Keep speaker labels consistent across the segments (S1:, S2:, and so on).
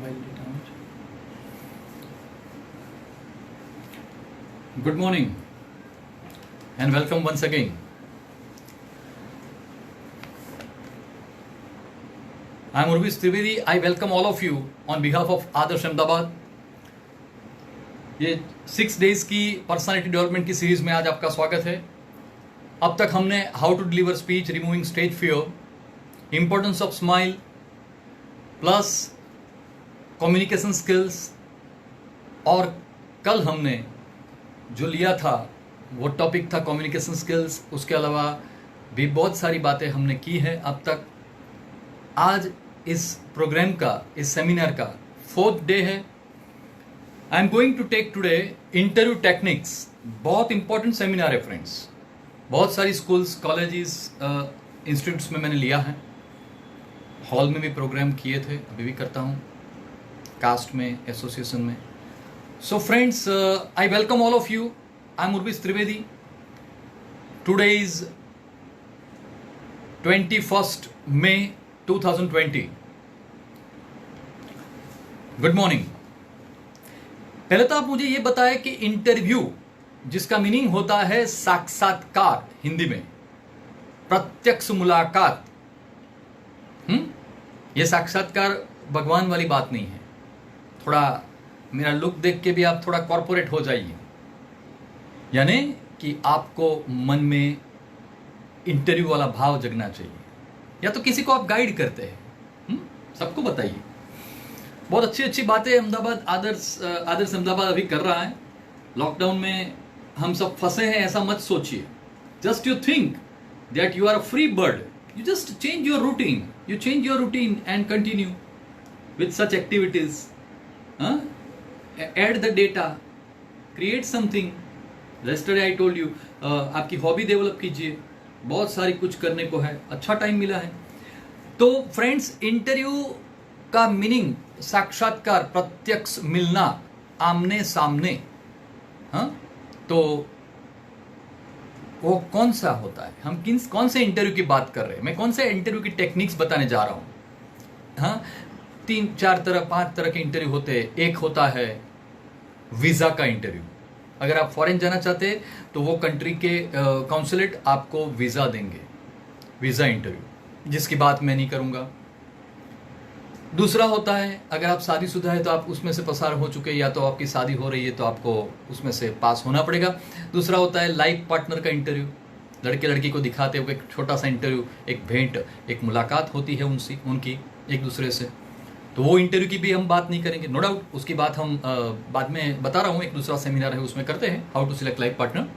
S1: Good morning and welcome once again. I am Urvis Trivedi. I welcome all of you on behalf of Adarsh Ahmedabad. ये 6 days की personality development की series में आज आपका स्वागत है. अब तक हमने how to deliver speech, removing stage fear, importance of smile plus communication skills, और कल हमने जो लिया था वो टॉपिक था कम्युनिकेशन स्किल्स. उसके अलावा भी बहुत सारी बातें हमने की हैं अब तक. आज इस प्रोग्राम का, इस सेमिनार का 4th डे है. I am going to take today interview techniques. बहुत इंपॉर्टेंट सेमिनार है फ्रेंड्स. बहुत सारी स्कूल्स, कॉलेजेस, इंस्टीट्यूट्स में मैंने लिया है. हॉल में भी प्रोग्राम किए थे, अभी भी करता हूँ, कास्ट में, एसोसिएशन में. So friends, I welcome all of you. I am Urvis Trivedi. Today is 21st May 2020. Good morning. पहले तो आप मुझे ये बताएं कि इंटरव्यू, जिसका मीनिंग होता है साक्षात्कार हिंदी में, प्रत्यक्ष मुलाकात. ये साक्षात्कार भगवान वाली बात नहीं है. थोड़ा मेरा लुक देख के भी आप थोड़ा कॉर्पोरेट हो जाइए, यानी कि आपको मन में इंटरव्यू वाला भाव जगना चाहिए. या तो किसी को आप गाइड करते हैं, सबको बताइए. बहुत अच्छी अच्छी बातें अहमदाबाद, आदर्श अहमदाबाद अभी कर रहा है. लॉकडाउन में हम सब फंसे हैं ऐसा मत सोचिए. Just you think that you are a free bird. You just change your routine. You change your routine and continue with such activities. Add the data, create something. Yesterday I told you, आपकी hobby develop कीजिए. बहुत सारी कुछ करने को है, अच्छा time मिला है. तो फ्रेंड्स, इंटरव्यू का मीनिंग साक्षात्कार, प्रत्यक्ष मिलना, आमने सामने. तो वो कौन सा होता है? हम कौन से इंटरव्यू की बात कर रहे हैं? मैं कौन से इंटरव्यू की टेक्निक्स बताने जा रहा हूं. 3-4 तरह, 5 तरह के इंटरव्यू होते हैं. एक होता है वीजा का इंटरव्यू. अगर आप फॉरेन जाना चाहते हैं तो वो कंट्री के काउंसलेट आपको वीजा देंगे. वीजा इंटरव्यू, जिसकी बात मैं नहीं करूंगा. दूसरा होता है, अगर आप शादीशुदा है तो आप उसमें से पसार हो चुके, या तो आपकी शादी हो रही है तो आपको उसमें से पास होना पड़ेगा. दूसरा होता है लाइफ पार्टनर का इंटरव्यू. लड़के लड़की को दिखाते हुए एक छोटा सा इंटरव्यू, एक भेंट, एक मुलाकात होती है उनकी एक दूसरे से. तो वो इंटरव्यू की भी हम बात नहीं करेंगे, नो डाउट. उसकी बात हम बाद में बता रहा हूँ. एक दूसरा सेमिनार है, उसमें करते हैं how to select life partner.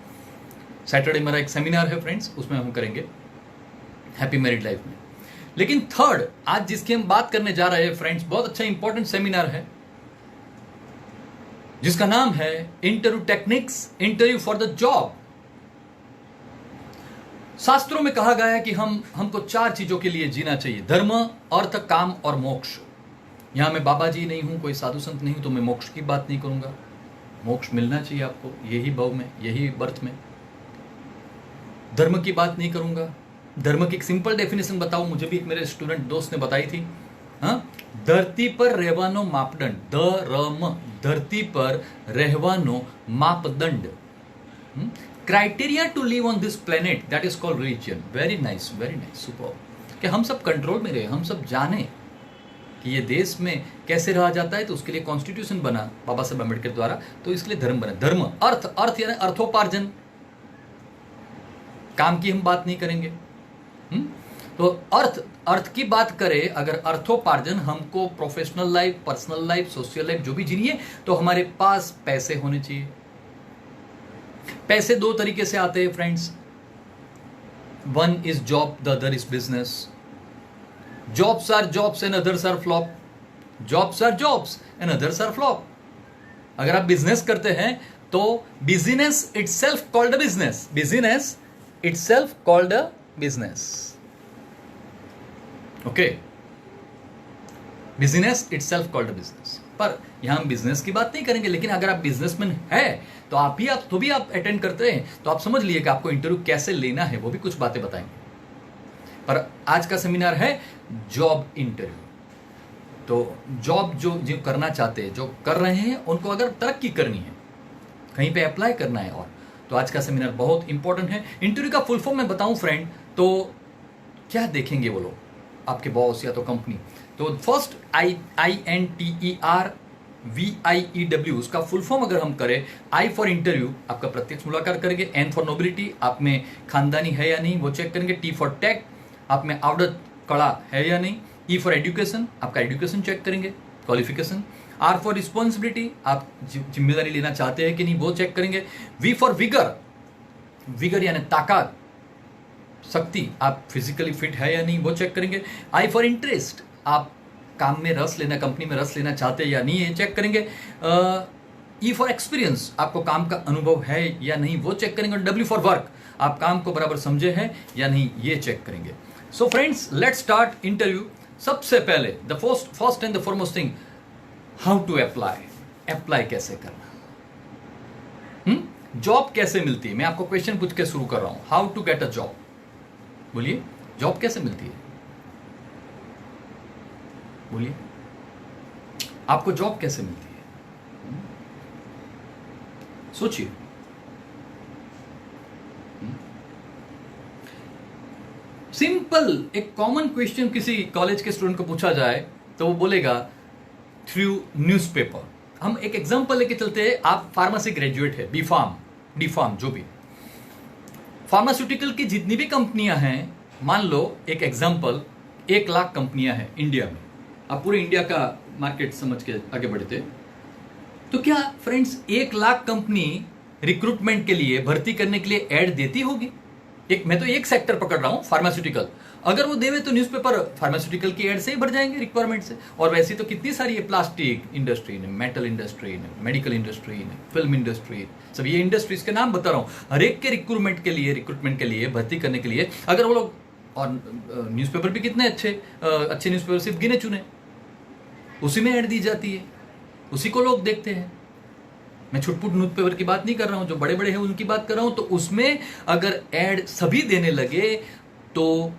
S1: Saturday मेरा एक सेमिनार है फ्रेंड्स, उसमें हम करेंगे हैप्पी मैरिड लाइफ में. लेकिन थर्ड, आज जिसकी हम बात करने जा रहे हैं फ्रेंड्स, बहुत अच्छा इंपॉर्टेंट सेमिनार है, जिसका नाम है interview techniques, interview for the job. शास्त्रों में कहा गया है कि हमको 4 चीजों के लिए जीना चाहिए: धर्म, अर्थ, काम और मोक्ष. यहां मैं बाबा जी नहीं हूं, कोई साधु संत नहीं हूं, तो मैं मोक्ष की बात नहीं करूंगा. मोक्ष मिलना चाहिए आपको यही भव में, यही बर्थ में. धर्म की बात नहीं करूंगा. धर्म की एक सिंपल डेफिनेशन बताऊं, मुझे भी एक मेरे स्टूडेंट दोस्त ने बताई थी. धरती पर रहवानो मापदंड. धर्म, धरती पर रहवानो मापदंड. Criteria to live on this planet, that is called religion. Very nice, super. कि हम सब कंट्रोल में रहे, हम सब जाने कि ये देश में कैसे रहा जाता है. तो उसके लिए कॉन्स्टिट्यूशन बना बाबा साहब अम्बेडकर द्वारा, तो इसलिए धर्म बना. धर्म, अर्थ यानी अर्थोपार्जन. काम की हम बात नहीं करेंगे. तो अर्थ की बात करें, अगर अर्थोपार्जन, हमको professional life, personal life, social life जो भी जीनी है, तो हमारे पास पैसे होने चाहिए. पैसे 2 तरीके से आते हैं friends. One is job, the other is business. Jobs are jobs and others are flop. Jobs are jobs and others are flop. अगर आप बिजनेस करते हैं तो business itself called a business. Business itself called a business. Okay. Business itself called a business. पर यहां हम business की बात नहीं करेंगे. लेकिन अगर आप बिजनेसमैन है तो आप अटेंड करते हैं, तो आप समझ लिए कि आपको इंटरव्यू कैसे लेना है, वो भी कुछ बातें बताएंगे. पर आज का सेमिनार है जॉब इंटरव्यू. तो जॉब जो करना चाहते हैं, जो कर रहे हैं, उनको अगर तरक्की करनी है, कहीं पे अप्लाई करना है, और तो आज का सेमिनार बहुत इंपॉर्टेंट है। इंटरव्यू का फुल फॉर्म मैं बताऊं फ्रेंड, तो क्या देखेंगे वो लोग, आपके बॉस या तो कंपनी। तो फर्स्ट INTERVIEW, उसका फुल फॉर्म अगर हम करें, I फॉर इंटरव्यू, आपका प्रत्यक्ष मुलाकात करेंगे। N फॉर नोबिलिटी, आप में खानदानी है या नहीं वो चेक करेंगे। T फॉर टेक, आप में आवड़त कला है या नहीं। E फॉर एजुकेशन, आपका एजुकेशन चेक करेंगे, क्वालिफिकेशन। R फॉर रिस्पॉन्सिबिलिटी, आप जिम्मेदारी लेना चाहते हैं कि नहीं वो चेक करेंगे। V फॉर विगर, विगर यानी ताकत, शक्ति, आप फिजिकली फिट है या नहीं वो चेक करेंगे। I फॉर इंटरेस्ट, आप काम में रस लेना, कंपनी में रस लेना चाहते हैं या नहीं ये चेक करेंगे। E फॉर एक्सपीरियंस, आपको काम का अनुभव है या नहीं वो चेक करेंगे। और W फॉर वर्क, आप काम को बराबर समझे हैं या नहीं ये चेक करेंगे। So friends, let's start interview. सबसे पहले the first and the foremost thing, how to apply कैसे करना, जॉब कैसे मिलती है। मैं आपको क्वेश्चन पूछ के शुरू कर रहा हूं, how to get a job. बोलिए, जॉब कैसे मिलती है, बोलिए, आपको जॉब कैसे मिलती है, सोचिए। सिंपल एक कॉमन क्वेश्चन किसी कॉलेज के स्टूडेंट को पूछा जाए तो वो बोलेगा थ्रू न्यूज़पेपर। हम एक एग्जांपल लेके चलते हैं, आप फार्मेसी ग्रेजुएट है, डी फार्म जो भी, फार्मास्यूटिकल की जितनी भी कंपनियां हैं, मान लो एक एग्जांपल 1 लाख कंपनियां हैं इंडिया में, आप पूरे इंडिया का मार्केट समझ के आगे बढ़ते, तो क्या फ्रेंड्स 1 लाख कंपनी रिक्रूटमेंट के लिए, भर्ती करने के लिए ऐड देती होगी। मैं तो एक सेक्टर पकड़ रहा हूं, फार्मास्यूटिकल, अगर वो देवे तो न्यूज़पेपर फार्मास्यूटिकल की एड से ही भर जाएंगे, रिक्वायरमेंट से। और वैसे तो कितनी सारी है, प्लास्टिक इंडस्ट्री ने, मेटल इंडस्ट्री ने, मेडिकल इंडस्ट्री ने, फिल्म इंडस्ट्री, सब ये इंडस्ट्रीज के नाम बता रहा हूं। हर एक के रिक्रूटमेंट के लिए, भर्ती करने के लिए, अगर वो लोग, और न्यूज़पेपर भी कितने अच्छे न्यूज़पेपर सिर्फ गिने चुने, उसी में ऐड दी जाती है, उसी को लोग देखते हैं। मैं छुटपुट न्यूज़पेपर की बात नहीं कर रहा हूं, जो बड़े बड़े हैं उनकी बात कर रहा हूं। तो उसमें अगर ऐड सभी देने लगे तो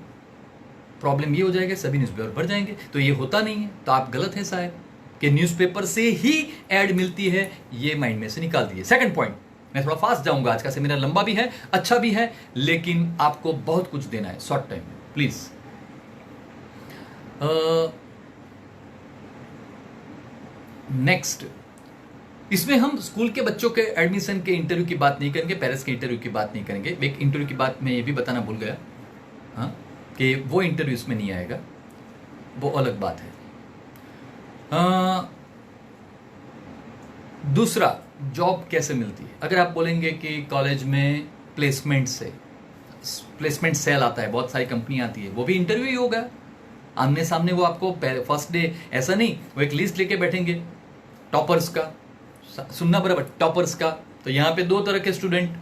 S1: प्रॉब्लम ये हो जाएगा, सभी न्यूज़पेपर भर जाएंगे। तो ये होता नहीं है, तो आप गलत है शायद, कि न्यूज़पेपर से ही ऐड मिलती है, ये माइंड में से निकाल दीजिए। सेकंड पॉइंट, मैं थोड़ा फास्ट जाऊंगा, आज का सेमिनार लंबा भी है, अच्छा भी है, लेकिन आपको बहुत कुछ देना है शॉर्ट टाइम में, प्लीज। नेक्स्ट, इसमें हम स्कूल के बच्चों के एडमिशन के इंटरव्यू की बात नहीं करेंगे, पेरेंट्स के इंटरव्यू की बात नहीं करेंगे। एक इंटरव्यू की बात मैं ये भी बताना भूल गया, हाँ, कि वो इंटरव्यू इसमें नहीं आएगा, वो अलग बात है। दूसरा, जॉब कैसे मिलती है। अगर आप बोलेंगे कि कॉलेज में प्लेसमेंट सेल आता है, बहुत सारी कंपनी आती है, वो भी इंटरव्यू ही होगा, आमने सामने। वो आपको फर्स्ट डे ऐसा नहीं, वो एक लिस्ट लेके बैठेंगे टॉपर्स का, सुनना बराबर, टॉपर्स का। तो यहाँ पे 2 तरह के स्टूडेंट,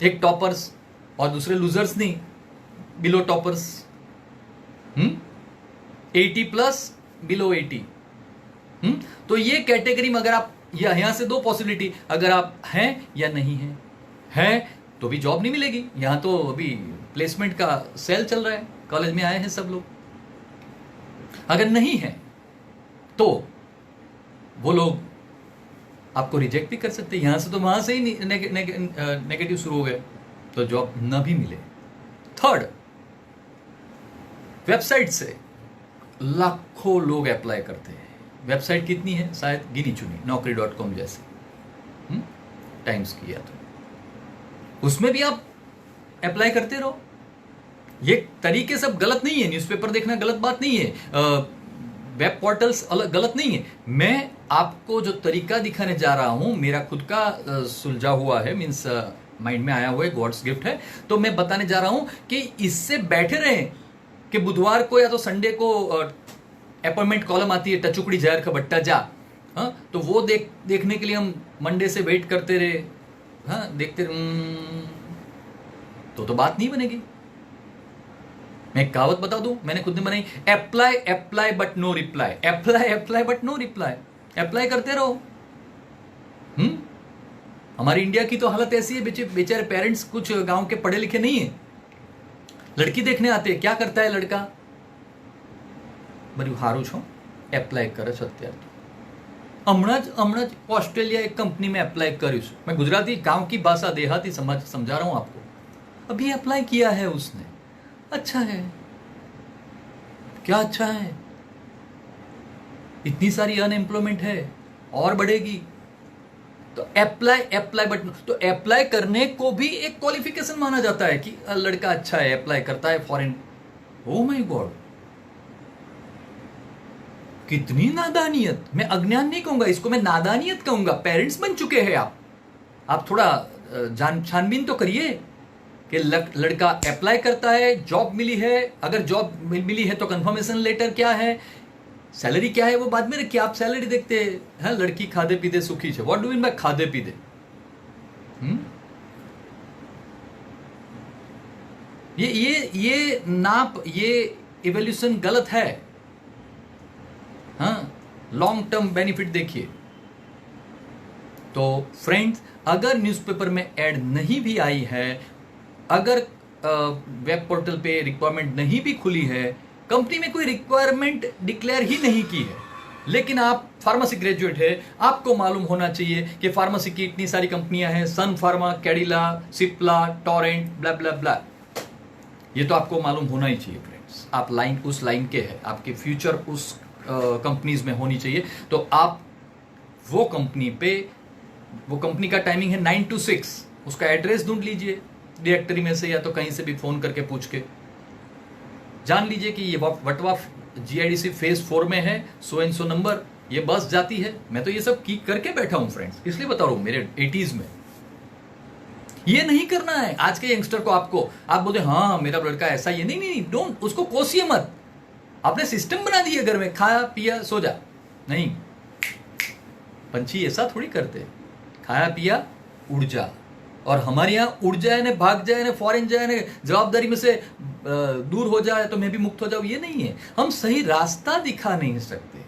S1: एक टॉपर्स और दूसरे लूजर्स, नहीं, बिलो टॉपर्स, 80+ बिलो 80। तो ये कैटेगरी में अगर आप, यहां से 2 पॉसिबिलिटी, अगर आप हैं या नहीं हैं तो भी जॉब नहीं मिलेगी। यहां तो अभी प्लेसमेंट का सेल चल रहा है, कॉलेज में आए हैं सब लोग। अगर नहीं है तो वो लोग आपको रिजेक्ट भी कर सकते हैं, यहां से तो वहां से ही नेगेटिव शुरू हो गए, तो जॉब न भी मिले। थर्ड, वेबसाइट से लाखों लोग अप्लाई करते हैं। वेबसाइट कितनी है, शायद गिनी चुनी, naukri.com जैसे, टाइम्स की, या तो उसमें भी आप अप्लाई करते रहो। ये तरीके सब गलत नहीं है, न्यूज़पेपर देखना गलत बात नहीं है, वेब पोर्टल्स अलग गलत नहीं है। मैं आपको जो तरीका दिखाने जा रहा हूं, मेरा खुद का सुलझा हुआ है, मीन्स माइंड में आया हुआ है, गॉड्स गिफ्ट है। तो मैं बताने जा रहा हूं कि इससे बैठे रहें कि बुधवार को या तो संडे को अपॉइंटमेंट कॉलम आती है, टचुकड़ी जहर का बट्टा जा, हाँ, तो वो देखने के लिए हम मंडे से वेट करते रहे, हाँ, देखते तो बात नहीं बनेगी। मैं एक कहावत बता दूं, मैंने खुद ने बनाई, apply but no reply, apply but no reply. Apply करते रहो। हमारी इंडिया की तो हालत ऐसी है, बेचारे पेरेंट्स कुछ गांव के पढ़े लिखे नहीं है, लड़की देखने आते हैं, क्या करता है लड़का, बड़ी हारू छो એપ્લાય કરે છે અત્યારે. હમણાં જ ऑस्ट्रेलिया एक कंपनी में अप्लाई કર્યું છે. मैं गुजराती गांव की भाषा देहाती समझा रहा हूँ आपको. अभी अप्लाई किया है उसने. अच्छा है. क्या अच्छा है? इतनी सारी अनएम्प्लॉयमेंट है और बढ़ेगी. तो अप्लाई बट तो अप्लाई करने को भी एक क्वालिफिकेशन माना जाता है कि लड़का अच्छा है, अप्लाई करता है फॉरेन. ओ माय गॉड, कितनी नादानियत. मैं अज्ञान नहीं कहूंगा इसको, मैं नादानियत कहूंगा. पेरेंट्स बन चुके हैं आप थोड़ा छानबीन तो करिए कि लड़का अप्लाई करता है, जॉब मिली है, अगर जॉब मिली है तो कंफर्मेशन लेटर क्या है, सैलरी क्या है वो बाद में रखिए. आप सैलरी देखते हैं, लड़की खादे पीते सुखी है. व्हाट डू मीन बाय खादे पीते? ये नाप, ये इवोल्यूशन गलत है. हाँ, लॉन्ग टर्म बेनिफिट देखिए. तो फ्रेंड्स, अगर न्यूज़पेपर में ऐड नहीं भी आई है, अगर वेब पोर्टल पे रिक्वायरमेंट नहीं भी खुली है, कंपनी में कोई रिक्वायरमेंट डिक्लेयर ही नहीं की है, लेकिन आप फार्मेसी ग्रेजुएट है, आपको मालूम होना चाहिए कि फार्मेसी की इतनी सारी कंपनियां हैं, सन फार्मा, कैडिला, सिप्ला, टोरेंट, ब्ला ब्ला ब्ला. ये तो आपको मालूम होना ही चाहिए फ्रेंड्स. आप उस लाइन के हैं, आपके फ्यूचर उस कंपनीज में होनी चाहिए. तो आप वो कंपनी का टाइमिंग है 9 to 6. उसका एड्रेस ढूंढ लीजिए डायरेक्टरी में से, या तो कहीं से भी फोन करके पूछ के जान लीजिए कि ये वटवा GIDC फेज 4 में है, सो एंड सो नंबर, ये बस जाती है. मैं तो ये सब की करके बैठा हूं फ्रेंड्स, इसलिए बता रहा हूं. मेरे 80s में ये नहीं करना है. आज के यंगस्टर को आप बोलते हाँ मेरा लड़का ऐसा, ये नहीं, डोंट, उसको कोसिए मत. आपने सिस्टम बना दिया घर में, खाया पिया सो जा. नहीं, पंछी ऐसा थोड़ी करते. खाया पिया उड़ जा. और हमारे यहाँ उड़ जाए ने, भाग जाए ने, फॉरेन जाए ने, जवाबदारी में से दूर हो जाए तो मैं भी मुक्त हो जाऊं, ये नहीं है. हम सही रास्ता दिखा नहीं सकते.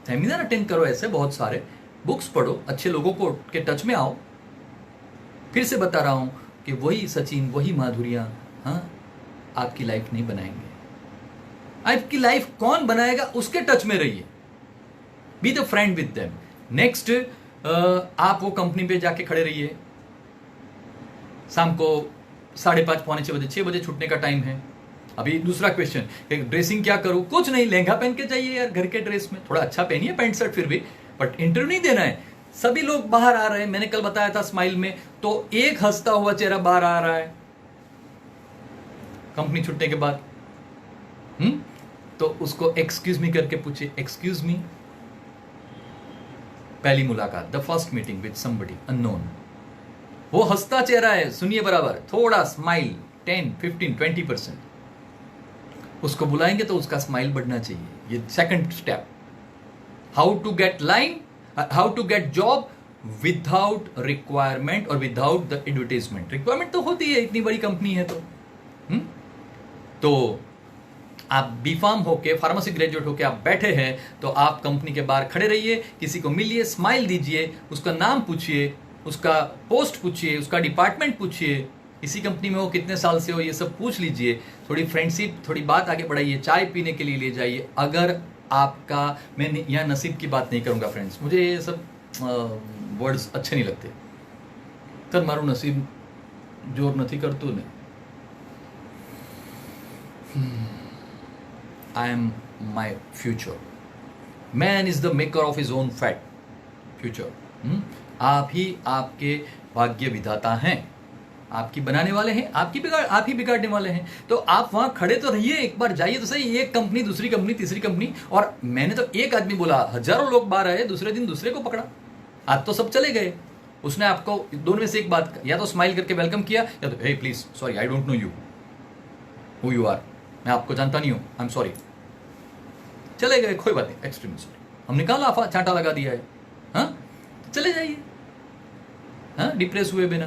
S1: सेमिनार अटेंड करो, ऐसे बहुत सारे बुक्स पढ़ो, अच्छे लोगों को के टच में आओ. फिर से बता रहा हूं कि वही सचिन, वही माधुरिया, हाँ, आपकी लाइफ नहीं बनाएंगे. आपकी लाइफ कौन बनाएगा उसके टच में रहिए. Be the friend with them. Next, आप वो कंपनी पे जाके खड़े रहिए. शाम को 5:30 पौने 6 बजे, 6 बजे छूटने का टाइम है. अभी दूसरा क्वेश्चन, ड्रेसिंग क्या करूं? कुछ नहीं, लहंगा पहन के जाइए यार, घर के ड्रेस में. थोड़ा अच्छा पहनिए, पैंट शर्ट फिर भी, बट इंटरव्यू नहीं देना है. सभी लोग बाहर आ रहे हैं. मैंने कल बताया था स्माइल में, तो एक हंसता हुआ चेहरा बाहर आ रहा है कंपनी छूटने के बाद. तो उसको एक्सक्यूज मी करके पूछिए, एक्सक्यूज मी. पहली मुलाकात, the first meeting with somebody unknown. वो हंसता चेहरा है, सुनिए बराबर, थोड़ा स्माइल 10, 15, 20%. उसको बुलाएंगे तो उसका स्माइल बढ़ना चाहिए. ये second step. How to get line, how to get job without requirement और विदाउट द एडवर्टाइजमेंट. रिक्वायरमेंट तो होती है, इतनी बड़ी कंपनी है तो आप बीफार्म होके, फार्मेसी ग्रेजुएट होके आप बैठे हैं, तो आप कंपनी के बाहर खड़े रहिए, किसी को मिलिए, स्माइल दीजिए, उसका नाम पूछिए, उसका पोस्ट पूछिए, उसका डिपार्टमेंट पूछिए, इसी कंपनी में वो कितने साल से हो, ये सब पूछ लीजिए. थोड़ी फ्रेंडशिप, थोड़ी बात आगे बढ़ाइए, चाय पीने के लिए ले जाइए. अगर आपका, मैं यहाँ नसीब की बात नहीं करूँगा फ्रेंड्स, मुझे ये सब वर्ड्स अच्छे नहीं लगते. तर मारू नसीब जोर नहीं करतु ने. I am my future. Man is the maker of his own fate. Future. आप ही आपके भाग्य विधाता हैं. आपकी बनाने वाले हैं, आप ही बिगाड़ने वाले हैं. तो आप वहां खड़े तो रहिए, एक बार जाइए तो सही. एक कंपनी, दूसरी कंपनी, तीसरी कंपनी. और मैंने तो एक आदमी बोला, हजारों लोग बाहर आए, दूसरे दिन दूसरे को पकड़ा. आज तो सब चले गए. उसने आपको दोनों में से एक बात, या तो स्माइल करके वेलकम किया, या तो hey please sorry I don't know you, who you are, मैं आपको जानता नहीं हूं, आई एम सॉरी. चले गए, कोई बात नहीं, एक्सट्रीम सॉरी. हम निकाला, आफा चांटा लगा दिया है. हाँ, चले जाइए. हाँ, डिप्रेस हुए बिना.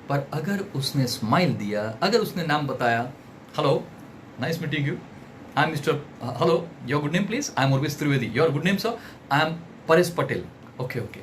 S1: पर अगर उसने स्माइल दिया, अगर उसने नाम बताया, hello nice meeting you, I am mister, hello your good name please, I am Urvis Trivedi, your good name sir, I am Paresh Patel. Okay okay,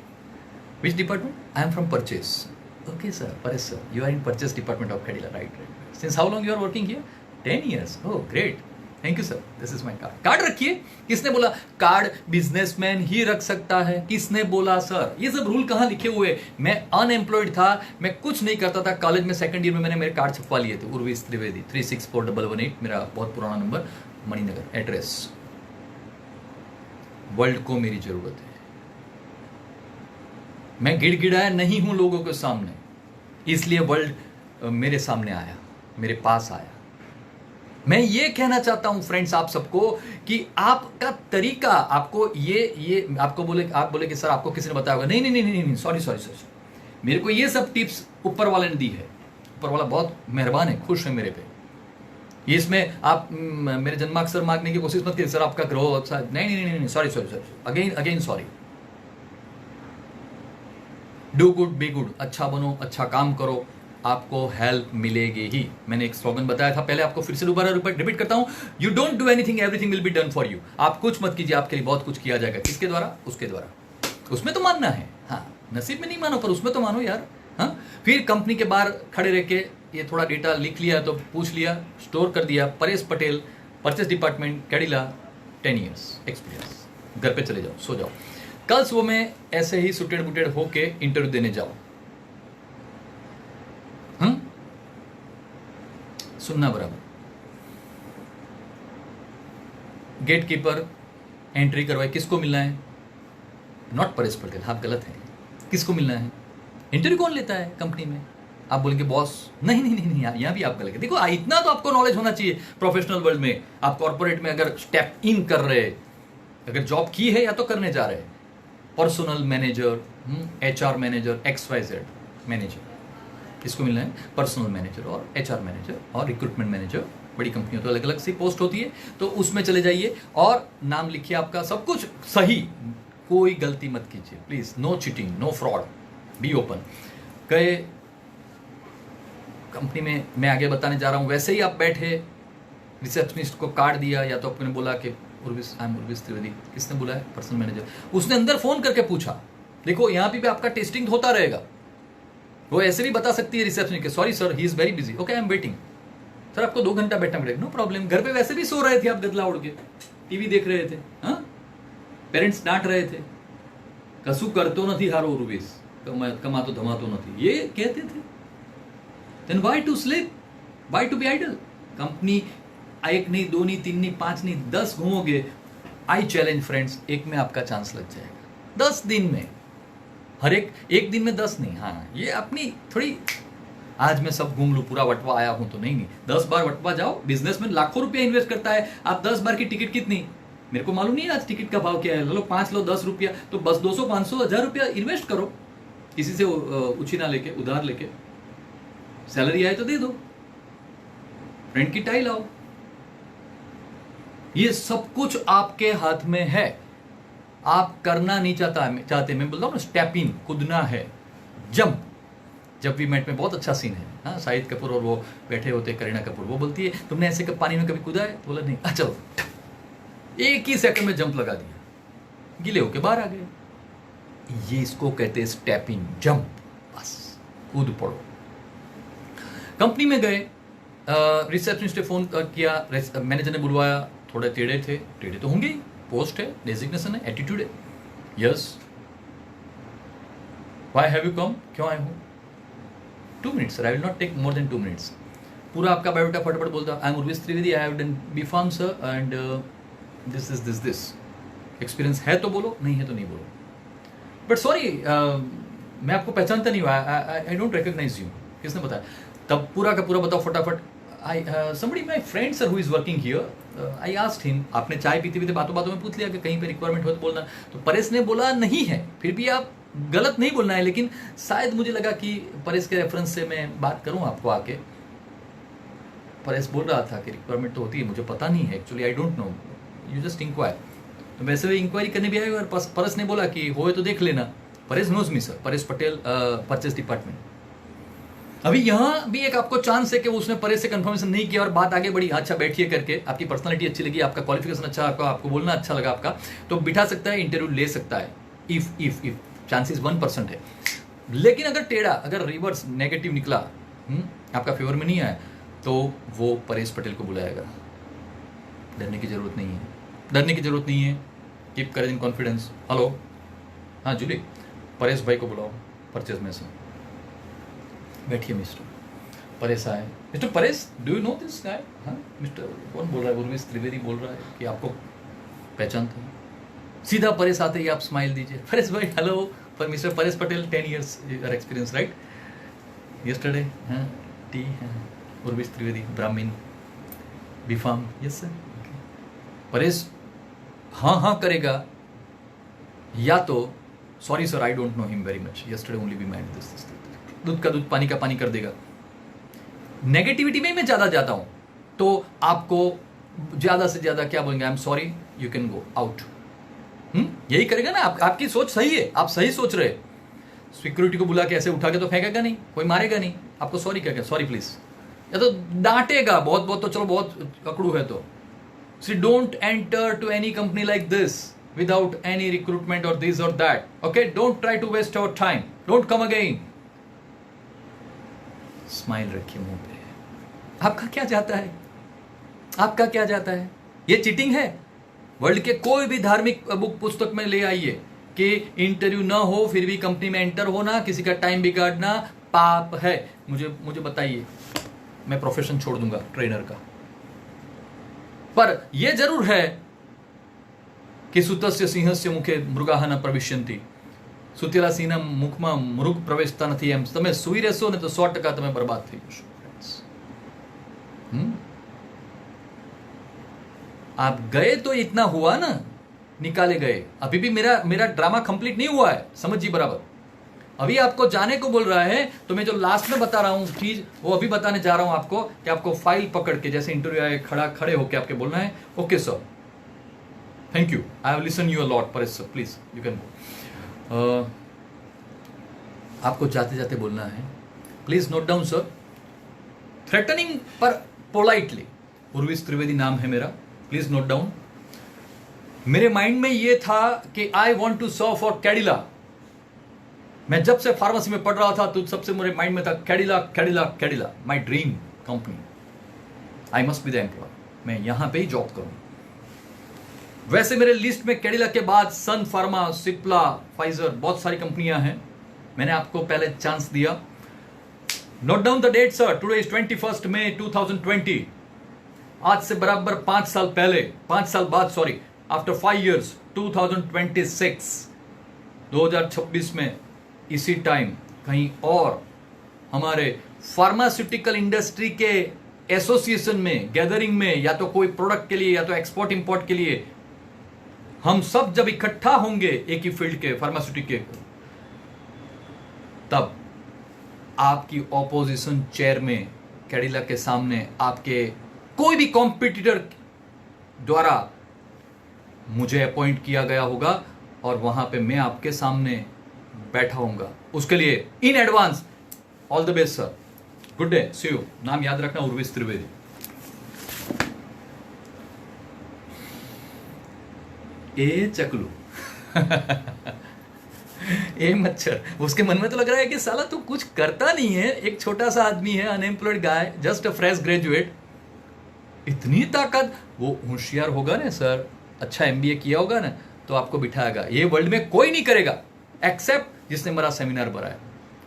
S1: which department? I am from purchase. Okay sir, Paresh sir, you are in purchase department of Cadila, right. Since how long you are working here? 10 years. Oh, great. Thank you sir, this is my card. Card रखिए। किसने बोला card businessman ही रख सकता है? किसने बोला sir? ये सब रूल कहां लिखे हुए? मैं अनएम्प्लॉयड था, मैं कुछ नहीं करता था। कॉलेज में सेकंड ईयर में मैंने मेरे कार्ड छपवा लिए थे। उर्विस त्रिवेदी 364118 मेरा बहुत पुराना नंबर, मणिनगर। एड्रेस, वर्ल्ड को मेरी जरूरत है। मैं गिड़गिड़ाया नहीं हूं लोगों के सामने, इसलिए वर्ल्ड मेरे सामने आया, मेरे पास आया। मैं ये कहना चाहता हूं फ्रेंड्स आप सबको कि आपका तरीका, आपको ये आपको आप बोले कि सर आपको किसी ने बताया होगा। नहीं नहीं नहीं नहीं, सॉरी सॉरी सॉरी, मेरे को ये सब टिप्स ऊपर वाले ने दी है। ऊपर वाला बहुत मेहरबान है, खुश है मेरे पे। इसमें आप मेरे जन्माक्षर मांगने की कोशिश मत कीजिए, सर आपका ग्रह अच्छा। नहीं नहीं नहीं, sorry sorry sorry, again again sorry. Do good be good, अच्छा बनो, अच्छा काम करो, आपको हेल्प मिलेगी ही। मैंने एक स्लोगन बताया था पहले, आपको फिर से दोबारा रिपीट करता हूं, you don't do anything, everything will be done for you. आप कुछ मत कीजिए, आपके लिए बहुत कुछ किया जाएगा। किसके द्वारा? उसके द्वारा। उसमें तो मानना है, हाँ नसीब में नहीं मानो पर उसमें तो मानो यार। हाँ, फिर कंपनी के बाहर खड़े रह के ये थोड़ा डेटा लिख लिया तो पूछ लिया, स्टोर कर दिया। Paresh Patel, purchase department, Cadila, 10 years experience. घर पे चले जाओ, सो जाओ। कल सुबह में ऐसे ही सुटेड बुटेड होके इंटरव्यू देने जाओ। सुनना बराबर। गेट कीपर एंट्री करवाए, किसको मिलना है? नॉट परेश पटेल, आप गलत हैं। किसको मिलना है? इंटरव्यू कौन लेता है कंपनी में? आप बोलेंगे बॉस। नहीं नहीं नहीं, यहां भी आप गलत है। देखो इतना तो आपको नॉलेज होना चाहिए प्रोफेशनल वर्ल्ड में। आप कॉर्पोरेट में अगर स्टेप इन कर रहे, अगर जॉब की है या तो करने जा रहे, personal manager, HR manager, XYZ manager, किसको मिलना है? पर्सनल मैनेजर और HR मैनेजर और रिक्रूटमेंट मैनेजर। बड़ी कंपनियों तो अलग अलग सी पोस्ट होती है, तो उसमें चले जाइए और नाम लिखिए आपका, सब कुछ सही, कोई गलती मत कीजिए please. No cheating, no fraud, be open. गए कंपनी में, मैं आगे बताने जा रहा हूं। वैसे ही आप बैठे, रिसेप्शनिस्ट को कार्ड दिया, या तो आपने बोला कि उर्विस त्रिवेदी, किसने बोला है? Personal manager. उसने अंदर फोन करके पूछा। देखो यहाँ पे भी आपका टेस्टिंग होता रहेगा। वो ऐसे भी बता सकती है रिसेप्शन के, sorry sir he is very busy, okay I am waiting. Sir आपको 2 घंटा बैठना पड़ेगा, नो प्रॉब्लम। घर पे वैसे भी सो रहे थे आप, गदला उड़ के टीवी देख रहे थे, हाँ पेरेंट्स डांट रहे थे, कसु करतो नहीं हारो उर्विस, कमातो धमातो नहीं, ये कहते थे। Then why to sleep, why to be idle? Company 1 नहीं, 2 नहीं, 3 नहीं, 5 नहीं, 10 घूमोगे। आई चैलेंज फ्रेंड्स, एक में आपका चांस लग जाएगा। 10 दिन में, हर एक दिन में 10 नहीं। हाँ ये अपनी थोड़ी, आज मैं सब घूम लू, पूरा वटवा आया हूं तो नहीं 10 बार वटवा जाओ। बिजनेसमैन लाखों रुपया इन्वेस्ट करता है, आप 10 बार की टिकट कितनी? मेरे को मालूम नहीं है आज टिकट का भाव क्या है। लो 5 लो 10 रुपया, तो बस 200, 500, 1000 रुपया इन्वेस्ट करो, किसी से उछीना लेके, उधार लेके। सैलरी आए तो दे दो, फ्रेंड की टाई लाओ। ये सब कुछ आपके हाथ में है। आप करना नहीं चाहते, मैं बोलता हूं ना, स्टेप इन, कूदना है, जंप। जब भी मेट में बहुत अच्छा सीन है, हाँ शाहिद कपूर और वो बैठे होते, करीना कपूर, वो बोलती है तुमने ऐसे पानी में कभी कूदा है? तो बोला नहीं। अच्छा, एक ही सेकंड में जंप लगा दिया, गीले होके बाहर आ गए। ये इसको कहते हैं स्टेप इन, जंप, बस कूद पड़ो। कंपनी में गए, रिसेप्शनिस्ट ने फोन किया, मैनेजर ने बुलवाया। थोड़े टेढ़े थे, टेढ़े तो होंगे ही, पोस्ट है, डेजिग्नेशन है, एटीट्यूड है। Yes, why have you come, क्यों आए हो? 2 minutes sir, I will not take more than 2 minutes. पूरा आपका बायोडाटा फटाफट बोलता, I am Urvis Trivedi, I have done B.Pharm sir, and this experience है तो बोलो, नहीं है तो नहीं बोलो। बट सॉरी, मैं आपको पहचानता नहीं हुआ, आई डोंट रिकॉग्नाइज यू। किसने बताया? तब पूरा का पूरा बताओ फटाफट। somebody my friend sir who is working here, I asked him, आपने चाय पीते पीते बातों बातों में पूछ लिया कि कहीं पे रिक्वायरमेंट हो तो बोलना। तो परेश ने बोला नहीं है, फिर भी आप गलत नहीं बोलना है, लेकिन शायद मुझे लगा कि परेश के रेफरेंस से मैं बात करूं आपको आके। परेश बोल रहा था कि रिक्वायरमेंट तो होती है, मुझे पता नहीं है actually, I don't know, you just inquire. तो वैसे भी इंक्वायरी करने भी आए और परेश ने बोला कि होए तो देख लेना। Paresh knows me sir, Paresh Patel, purchase department. अभी यहाँ भी एक आपको चांस है कि उसने परेश से कंफर्मेशन नहीं किया और बात आगे बढ़ी, अच्छा बैठिए करके, आपकी पर्सनालिटी अच्छी लगी, आपका क्वालिफिकेशन अच्छा, आपको बोलना अच्छा लगा आपका, तो बिठा सकता है, इंटरव्यू ले सकता है। इफ चांसेस 1% है। लेकिन अगर टेढ़ा, अगर रिवर्स नेगेटिव निकला, आपका फेवर में नहीं आया, तो वो परेश पटेल को बुलाएगा। डरने की जरूरत नहीं है, डरने की जरूरत नहीं है। Keep courage in confidence. Hello, हाँ जूली, परेश भाई को बुलाओ परचेज में से। बैठिए मिस्टर परेश आए। Mister Paresh, do you know this guy? हाँ मिस्टर कौन बोल रहा है? उर्वेश त्रिवेदी बोल रहा है कि आपको पहचानते हैं। सीधा परेश आते ही आप स्माइल दीजिए। परेश भाई हेलो, पर mister Paresh Patel 10 years your experience right? Yesterday हाँ टी हाँ उर्वेश त्रिवेदी ब्राह्मीण बीफार्म। Yes sir. परेश हाँ हाँ करेगा या तो sorry sir I don't know him very much, yesterday only we met this. दूध का दूध पानी का पानी कर देगा। नेगेटिविटी में मैं ज्यादा जाता हूं तो आपको ज्यादा से ज्यादा क्या बोलेंगे? I am sorry, you can go out. यही करेगा ना। आपकी सोच सही है, आप सही सोच रहे। सिक्योरिटी को बुला के ऐसे उठा के तो फेंकेगा नहीं, कोई मारेगा नहीं आपको। सॉरी क्या, सॉरी प्लीज, या तो डांटेगा बहुत बहुत, तो चलो बहुत अकड़ू है तो। See don't enter to any company like this without any recruitment or this or that. Okay, don't try to waste our time. Don't come again. Smile रखिए मुंह पे। आपका क्या जाता है? आपका क्या जाता है? ये चीटिंग है। वर्ल्ड के कोई भी धार्मिक बुक पुस्तक में ले आइए कि इंटरव्यू ना हो फिर भी कंपनी में एंटर होना, किसी का टाइम बिगाड़ना पाप है। मुझे बताइए, मैं प्रोफेशन छोड़ दूंगा ट्रेनर का। पर यह जरूर है कि सुतस्य सिंहस्य मुखे मृगाः न प्रविश्यन्ति। સુતેલા સિંહના મુખમાં મૃગ પ્રવેશતા નથી. એમ તમે સૂઈ રહેશો ને તો 100% તમે બરબાદ થઈ જશો. आप गए तो इतना हुआ ना, निकाले गए. अभी भी मेरा ड्रामा कंप्लीट नहीं हुआ है, समझिए बराबर. अभी आपको जाने को बोल रहा है तो मैं जो लास्ट में बता रहा हूं चीज वो अभी बताने जा रहा हूं आपको कि आपको फाइल पकड़ के जैसे इंटरव्यू आए खड़े होके आपके बोलना है okay sir, thank you, I have listen you a lot Paresh sir, please you can go. आपको जाते जाते बोलना है, please note down sir, threatening पर पोलाइटली. उर्वेश त्रिवेदी नाम है मेरा, प्लीज नोट डाउन. मेरे माइंड में ये था कि I want to serve for Cadila. मैं जब से फार्मेसी में पढ़ रहा था तो सबसे मेरे माइंड में था Cadila Cadila Cadila, my dream company. I must be the employ, मैं यहां पे ही जॉब करूं. वैसे मेरे लिस्ट में कैडिला के बाद सन फार्मा, सिप्ला, फाइजर, बहुत सारी कंपनियां हैं. मैंने आपको पहले चांस दिया. Note down the date sir, today is 21 May 2020. आज से बराबर 5 साल पहले, 5 साल बाद, सॉरी, आफ्टर 5 years 2026, 2026 में इसी टाइम कहीं और हमारे फार्मास्यूटिकल इंडस्ट्री के एसोसिएशन में, गैदरिंग में, या तो कोई प्रोडक्ट के लिए या तो एक्सपोर्ट इंपोर्ट के लिए हम सब जब इकट्ठा होंगे एक ही फील्ड के फार्मास्यूटिक के, तब आपकी ऑपोजिशन चेयर में कैडिला के सामने आपके कोई भी कॉम्पिटिटर द्वारा मुझे अपॉइंट किया गया होगा और वहां पे मैं आपके सामने बैठा होऊंगा. उसके लिए in advance all the best sir, good day, see you. नाम याद रखना, उर्वेश त्रिवेदी. ए चकलू ए मच्छर. उसके मन में तो लग रहा है कि साला तू कुछ करता नहीं है, एक छोटा सा आदमी है, unemployed guy, just a fresh graduate. इतनी ताकत. वो होशियार होगा ना सर, अच्छा एमबीए किया होगा ना, तो आपको बिठाएगा. ये वर्ल्ड में कोई नहीं करेगा एक्सेप्ट जिसने मेरा सेमिनार बनाया.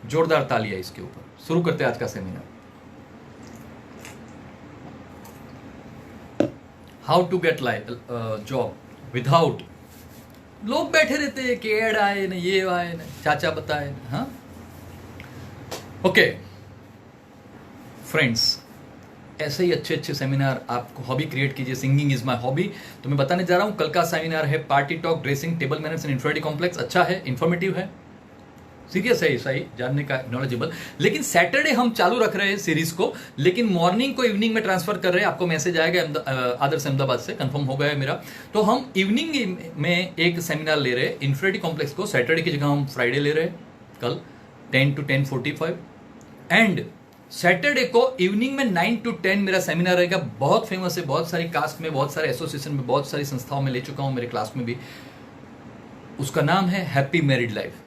S1: जोरदार तालियां इसके ऊपर. शुरू करते हैं आज का seminar. How to get job without. लोग बैठे रहते हैं कि एड आए ना, ये आए ना, चाचा बताए ना. हाँ ओके फ्रेंड्स, ऐसे ही अच्छे अच्छे सेमिनार आपको हॉबी क्रिएट कीजिए. Singing is my hobby. तो मैं बताने जा रहा हूं, कल का सेमिनार है party talk, dressing, table manners and infinity complex. अच्छा है, इंफॉर्मेटिव है, सीरियस है, सही जानने का, नॉलेजेबल. लेकिन सैटरडे हम चालू रख रहे हैं सीरीज को, लेकिन मॉर्निंग को इवनिंग में ट्रांसफर कर रहे हैं. आपको मैसेज आएगा आदर्श अहमदाबाद से, कंफर्म हो गया है मेरा. तो हम इवनिंग में एक सेमिनार ले रहे हैं इंफिनिटी कॉम्प्लेक्स को. सैटरडे की जगह हम फ्राइडे ले रहे हैं, कल 10 to 10:45. एंड सैटरडे को इवनिंग में 9 to 10 मेरा सेमिनार रहेगा. बहुत फेमस है, बहुत सारी कास्ट में, बहुत सारे एसोसिएशन में, बहुत सारी संस्थाओं में ले चुका हूं, मेरे क्लास में भी. उसका नाम है happy married life.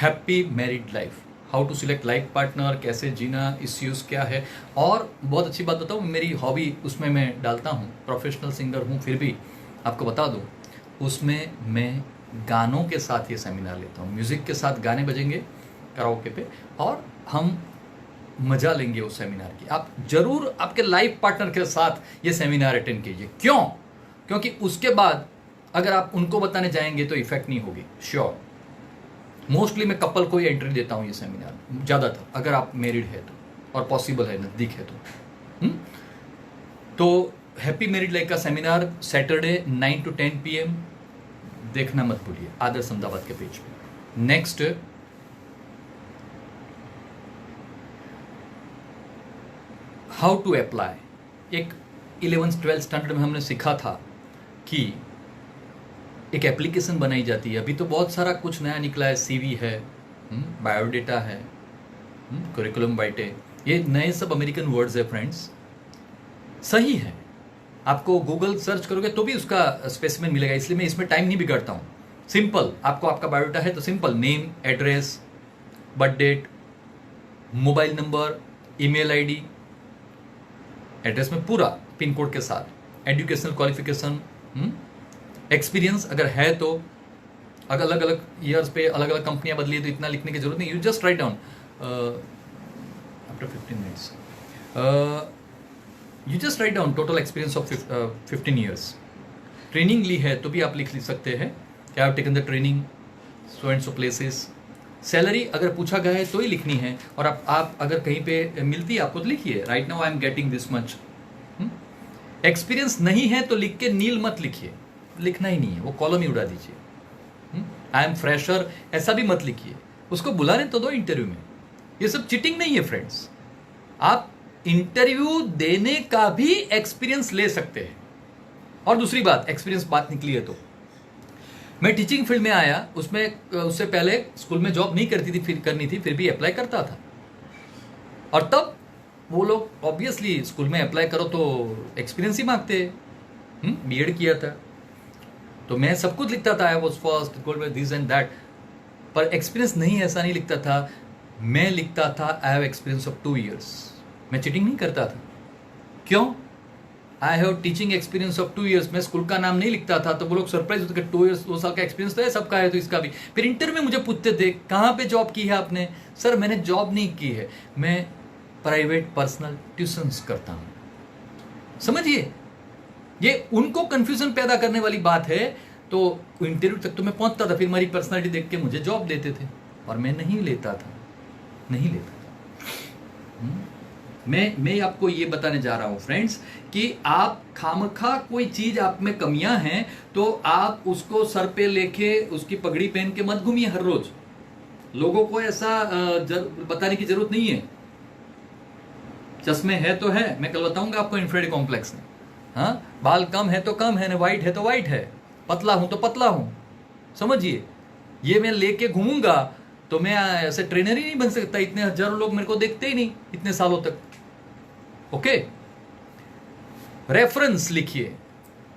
S1: Happy married life. How to select life partner, कैसे जीना, इश्यूज क्या है। और बहुत अच्छी बात बताऊँ, मेरी हॉबी उसमें मैं डालता हूँ, प्रोफेशनल सिंगर हूँ फिर भी आपको बता दूँ, उसमें मैं गानों के साथ ये सेमिनार लेता हूँ। म्यूज़िक के साथ गाने बजेंगे कराओके पे और हम मजा लेंगे उस सेमिनार की। आप जरूर आपके लाइफ पार्टनर के साथ ये सेमिनार अटेंड कीजिए। क्यों? क्योंकि उसके बाद अगर आप उनको बताने जाएंगे तो इफेक्ट नहीं होगी। श्योर, मोस्टली मैं कपल को ही एंट्री देता हूँ ये सेमिनार ज़्यादातर, अगर आप मैरिड है तो और पॉसिबल है, नज़दीक है तो। तो हैप्पी मैरिड लाइफ का सेमिनार सैटरडे 9 to 10 PM देखना मत भूलिए, आदर्श अहमदाबाद के पेज पे। Next, how to apply. एक 11th-12th स्टैंडर्ड में हमने सीखा था कि एक एप्लीकेशन बनाई जाती है। अभी तो बहुत सारा कुछ नया निकला है, CV है, बायोडेटा है, करिकुलम वाइटे, ये नए सब अमेरिकन वर्ड्स है फ्रेंड्स। सही है, आपको गूगल सर्च करोगे तो भी उसका स्पेसिमेन मिलेगा, इसलिए मैं इसमें टाइम नहीं बिगाड़ता हूँ। सिंपल, आपको आपका बायोडेटा है तो simple name, address, birth date, mobile number, email ID, address में पूरा पिन कोड के साथ, एजुकेशनल क्वालिफिकेशन, एक्सपीरियंस अगर है तो, अगर अलग अलग ईयर्स पे अलग अलग कंपनियां बदली है तो इतना लिखने की जरूरत नहीं। You just write down after 15 minutes, you just write down total experience of 15 years. Training ली है तो भी आप लिख सकते हैं, I have taken the training, so and so places. Salary अगर पूछा गया है तो ही लिखनी है, और आप अगर कहीं पे मिलती है आपको तो लिखिए, right now I am getting this much. Experience नहीं है तो लिख के नील मत लिखिए, लिखना ही नहीं है, वो कॉलम ही उड़ा दीजिए। आई एम फ्रेशर ऐसा भी मत लिखिए, उसको बुलाने तो दो इंटरव्यू में। ये सब चीटिंग नहीं है फ्रेंड्स, आप इंटरव्यू देने का भी एक्सपीरियंस ले सकते हैं। और दूसरी बात, एक्सपीरियंस बात निकली है तो मैं टीचिंग फील्ड में आया, उसमें उससे पहले स्कूल में जॉब नहीं करनी थी, फिर भी अप्लाई करता था। और तब वो लोग ऑब्वियसली स्कूल में अप्लाई करो तो एक्सपीरियंस ही मांगते। B.Ed किया था तो मैं सब कुछ लिखता था, आई वाज फर्स्ट, गोल्ड में दिस एंड दैट, पर एक्सपीरियंस नहीं, ऐसा नहीं लिखता था। मैं लिखता था I have experience of 2 years। मैं चीटिंग नहीं करता था। क्यों? I have teaching experience of 2 years। मैं स्कूल का नाम नहीं लिखता था तो वो लोग सरप्राइज होते कि 2 years 2 साल का एक्सपीरियंस तो है, सबका है तो इसका भी। फिर इंटरव्यू में मुझे पूछते थे कहाँ पे जॉब की है आपने? सर मैंने जॉब नहीं की है, मैं प्राइवेट पर्सनल ट्यूशंस करता हूँ। समझिए, ये उनको कंफ्यूजन पैदा करने वाली बात है। तो इंटरव्यू तक तो मैं पहुंचता था, फिर मेरी पर्सनालिटी देख के मुझे जॉब देते थे, और मैं नहीं लेता था। मैं आपको ये बताने जा रहा हूं फ्रेंड्स कि आप खामखा कोई चीज आप में कमियां हैं तो आप उसको सर पे लेके उसकी पगड़ी पहन के मत घूमिए हर रोज। लोगों को ऐसा बताने की जरूरत नहीं है। चश्मे है तो है, मैं कल बताऊंगा आपको इन्फिनिटी कॉम्प्लेक्स में। हाँ, बाल कम है तो कम है, ना वाइट है तो वाइट है, पतला हूं तो पतला हूं। समझिए, ये मैं लेके घूमूंगा तो मैं ऐसे ट्रेनर ही नहीं बन सकता। इतने हजारों लोग मेरे को देखते ही नहीं इतने सालों तक। ओके, रेफरेंस लिखिए,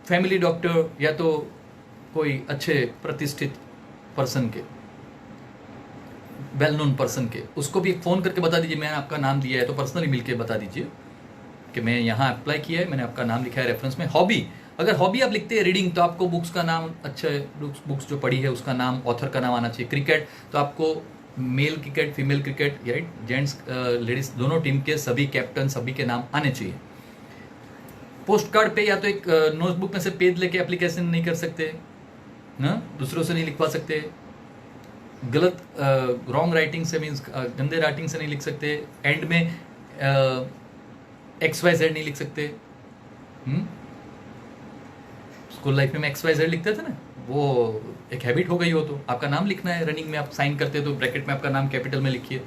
S1: फैमिली डॉक्टर या तो कोई अच्छे प्रतिष्ठित पर्सन के, वेल नोन पर्सन के, उसको भी फोन करके बता दीजिए मैंने आपका नाम दिया है, तो पर्सनली मिलके बता दीजिए कि मैं यहाँ अप्लाई किया है, मैंने आपका नाम लिखा है रेफरेंस में। हॉबी, अगर हॉबी आप लिखते हैं रीडिंग तो आपको बुक्स का नाम, अच्छे बुक्स जो पढ़ी है उसका नाम, ऑथर का नाम आना चाहिए। क्रिकेट तो आपको male cricket, female cricket, right, gents ladies दोनों टीम के सभी कैप्टन सभी के नाम आने चाहिए। पोस्ट कार्ड पे या तो एक नोटबुक में से पेज लेके एप्लीकेशन नहीं कर सकते ना, दूसरों से नहीं लिखवा सकते, गलत रॉन्ग राइटिंग से मीन्स गंदे राइटिंग से नहीं लिख सकते, एंड में XYZ नहीं लिख सकते। स्कूल लाइफ में XYZ लिखते थे ना, वो एक हैबिट हो गई हो तो आपका नाम लिखना है। रनिंग में आप साइन करते तो ब्रैकेट में आपका नाम कैपिटल में लिखिए।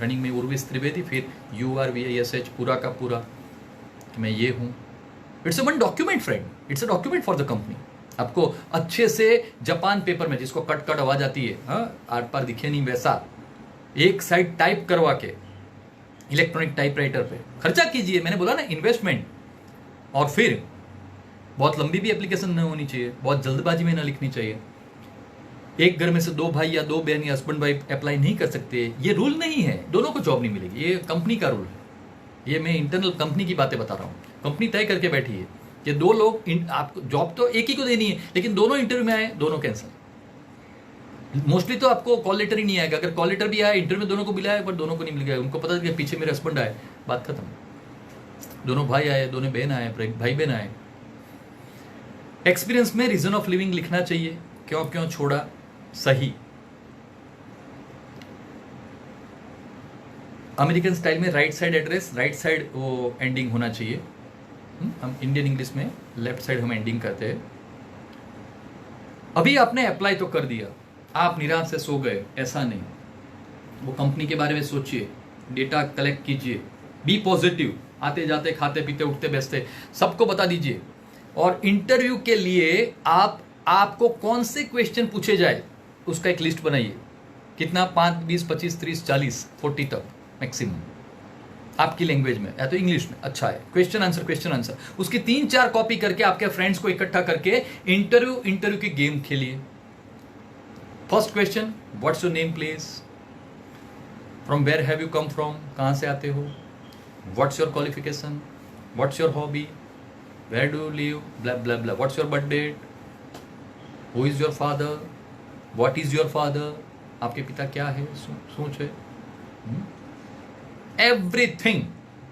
S1: रनिंग में उर्विस त्रिवेदी, फिर URVISH पूरा का पूरा कि मैं ये हूँ। It's a one document friend, it's a document for the company. आपको अच्छे से जापान पेपर में जिसको कट कट आवाज आती है, हाँ, आर पार दिखे नहीं वैसा, एक साइड टाइप करवा के इलेक्ट्रॉनिक टाइपराइटर पे खर्चा कीजिए। मैंने बोला ना, इन्वेस्टमेंट। और फिर बहुत लंबी भी एप्लीकेशन नहीं होनी चाहिए, बहुत जल्दबाजी में ना लिखनी चाहिए। एक घर में से 2 भाई या 2 बहन या हस्बैंड वाइफ अप्लाई नहीं कर सकते, ये रूल नहीं है, दोनों को जॉब नहीं मिलेगी, ये कंपनी का रूल है। ये मैं इंटरनल कंपनी की बातें बता रहा हूँ, कंपनी तय करके बैठी है कि 2 लोग आपको जॉब तो एक ही को देनी है, लेकिन दोनों इंटरव्यू में आए, दोनों कैंसिल। मोस्टली तो आपको कॉल लेटर ही नहीं आएगा, अगर कॉल लेटर भी आया, इंटरव्यू में दोनों को मिला है, पर दोनों को नहीं मिल गया, उनको पता है कि पीछे मेरे हस्बैंड आए, बात खत्म। दोनों भाई आए, दोनों बहन आए, भाई बहन आए। एक्सपीरियंस में रीजन ऑफ लिविंग लिखना चाहिए, क्यों क्यों छोड़ा, सही। अमेरिकन स्टाइल में right side address, right side वो एंडिंग होना चाहिए। हम इंडियन इंग्लिश में लेफ्ट साइड हम एंडिंग करते हैं। अभी आपने अप्लाई तो कर दिया, आप निराश से सो गए, ऐसा नहीं। वो कंपनी के बारे में सोचिए, डेटा कलेक्ट कीजिए, बी पॉजिटिव, आते जाते खाते पीते उठते बैठते सबको बता दीजिए। और इंटरव्यू के लिए आपको कौन से क्वेश्चन पूछे जाए उसका एक लिस्ट बनाइए। कितना, 5, 20, 25, 30, 40, 40 तक मैक्सिमम, आपकी लैंग्वेज में या तो इंग्लिश में। अच्छा है, क्वेश्चन आंसर, उसकी 3-4 कॉपी करके आपके फ्रेंड्स को इकट्ठा करके इंटरव्यू की गेम खेलिए। First question, what's your name please, from where have you come from, कहां से आते हो, what's your qualification, what's your hobby, where do you live, blah blah blah, what's your birth date, who is your father, what is your father, आपके पिता क्या है, सोच है, एवरीथिंग।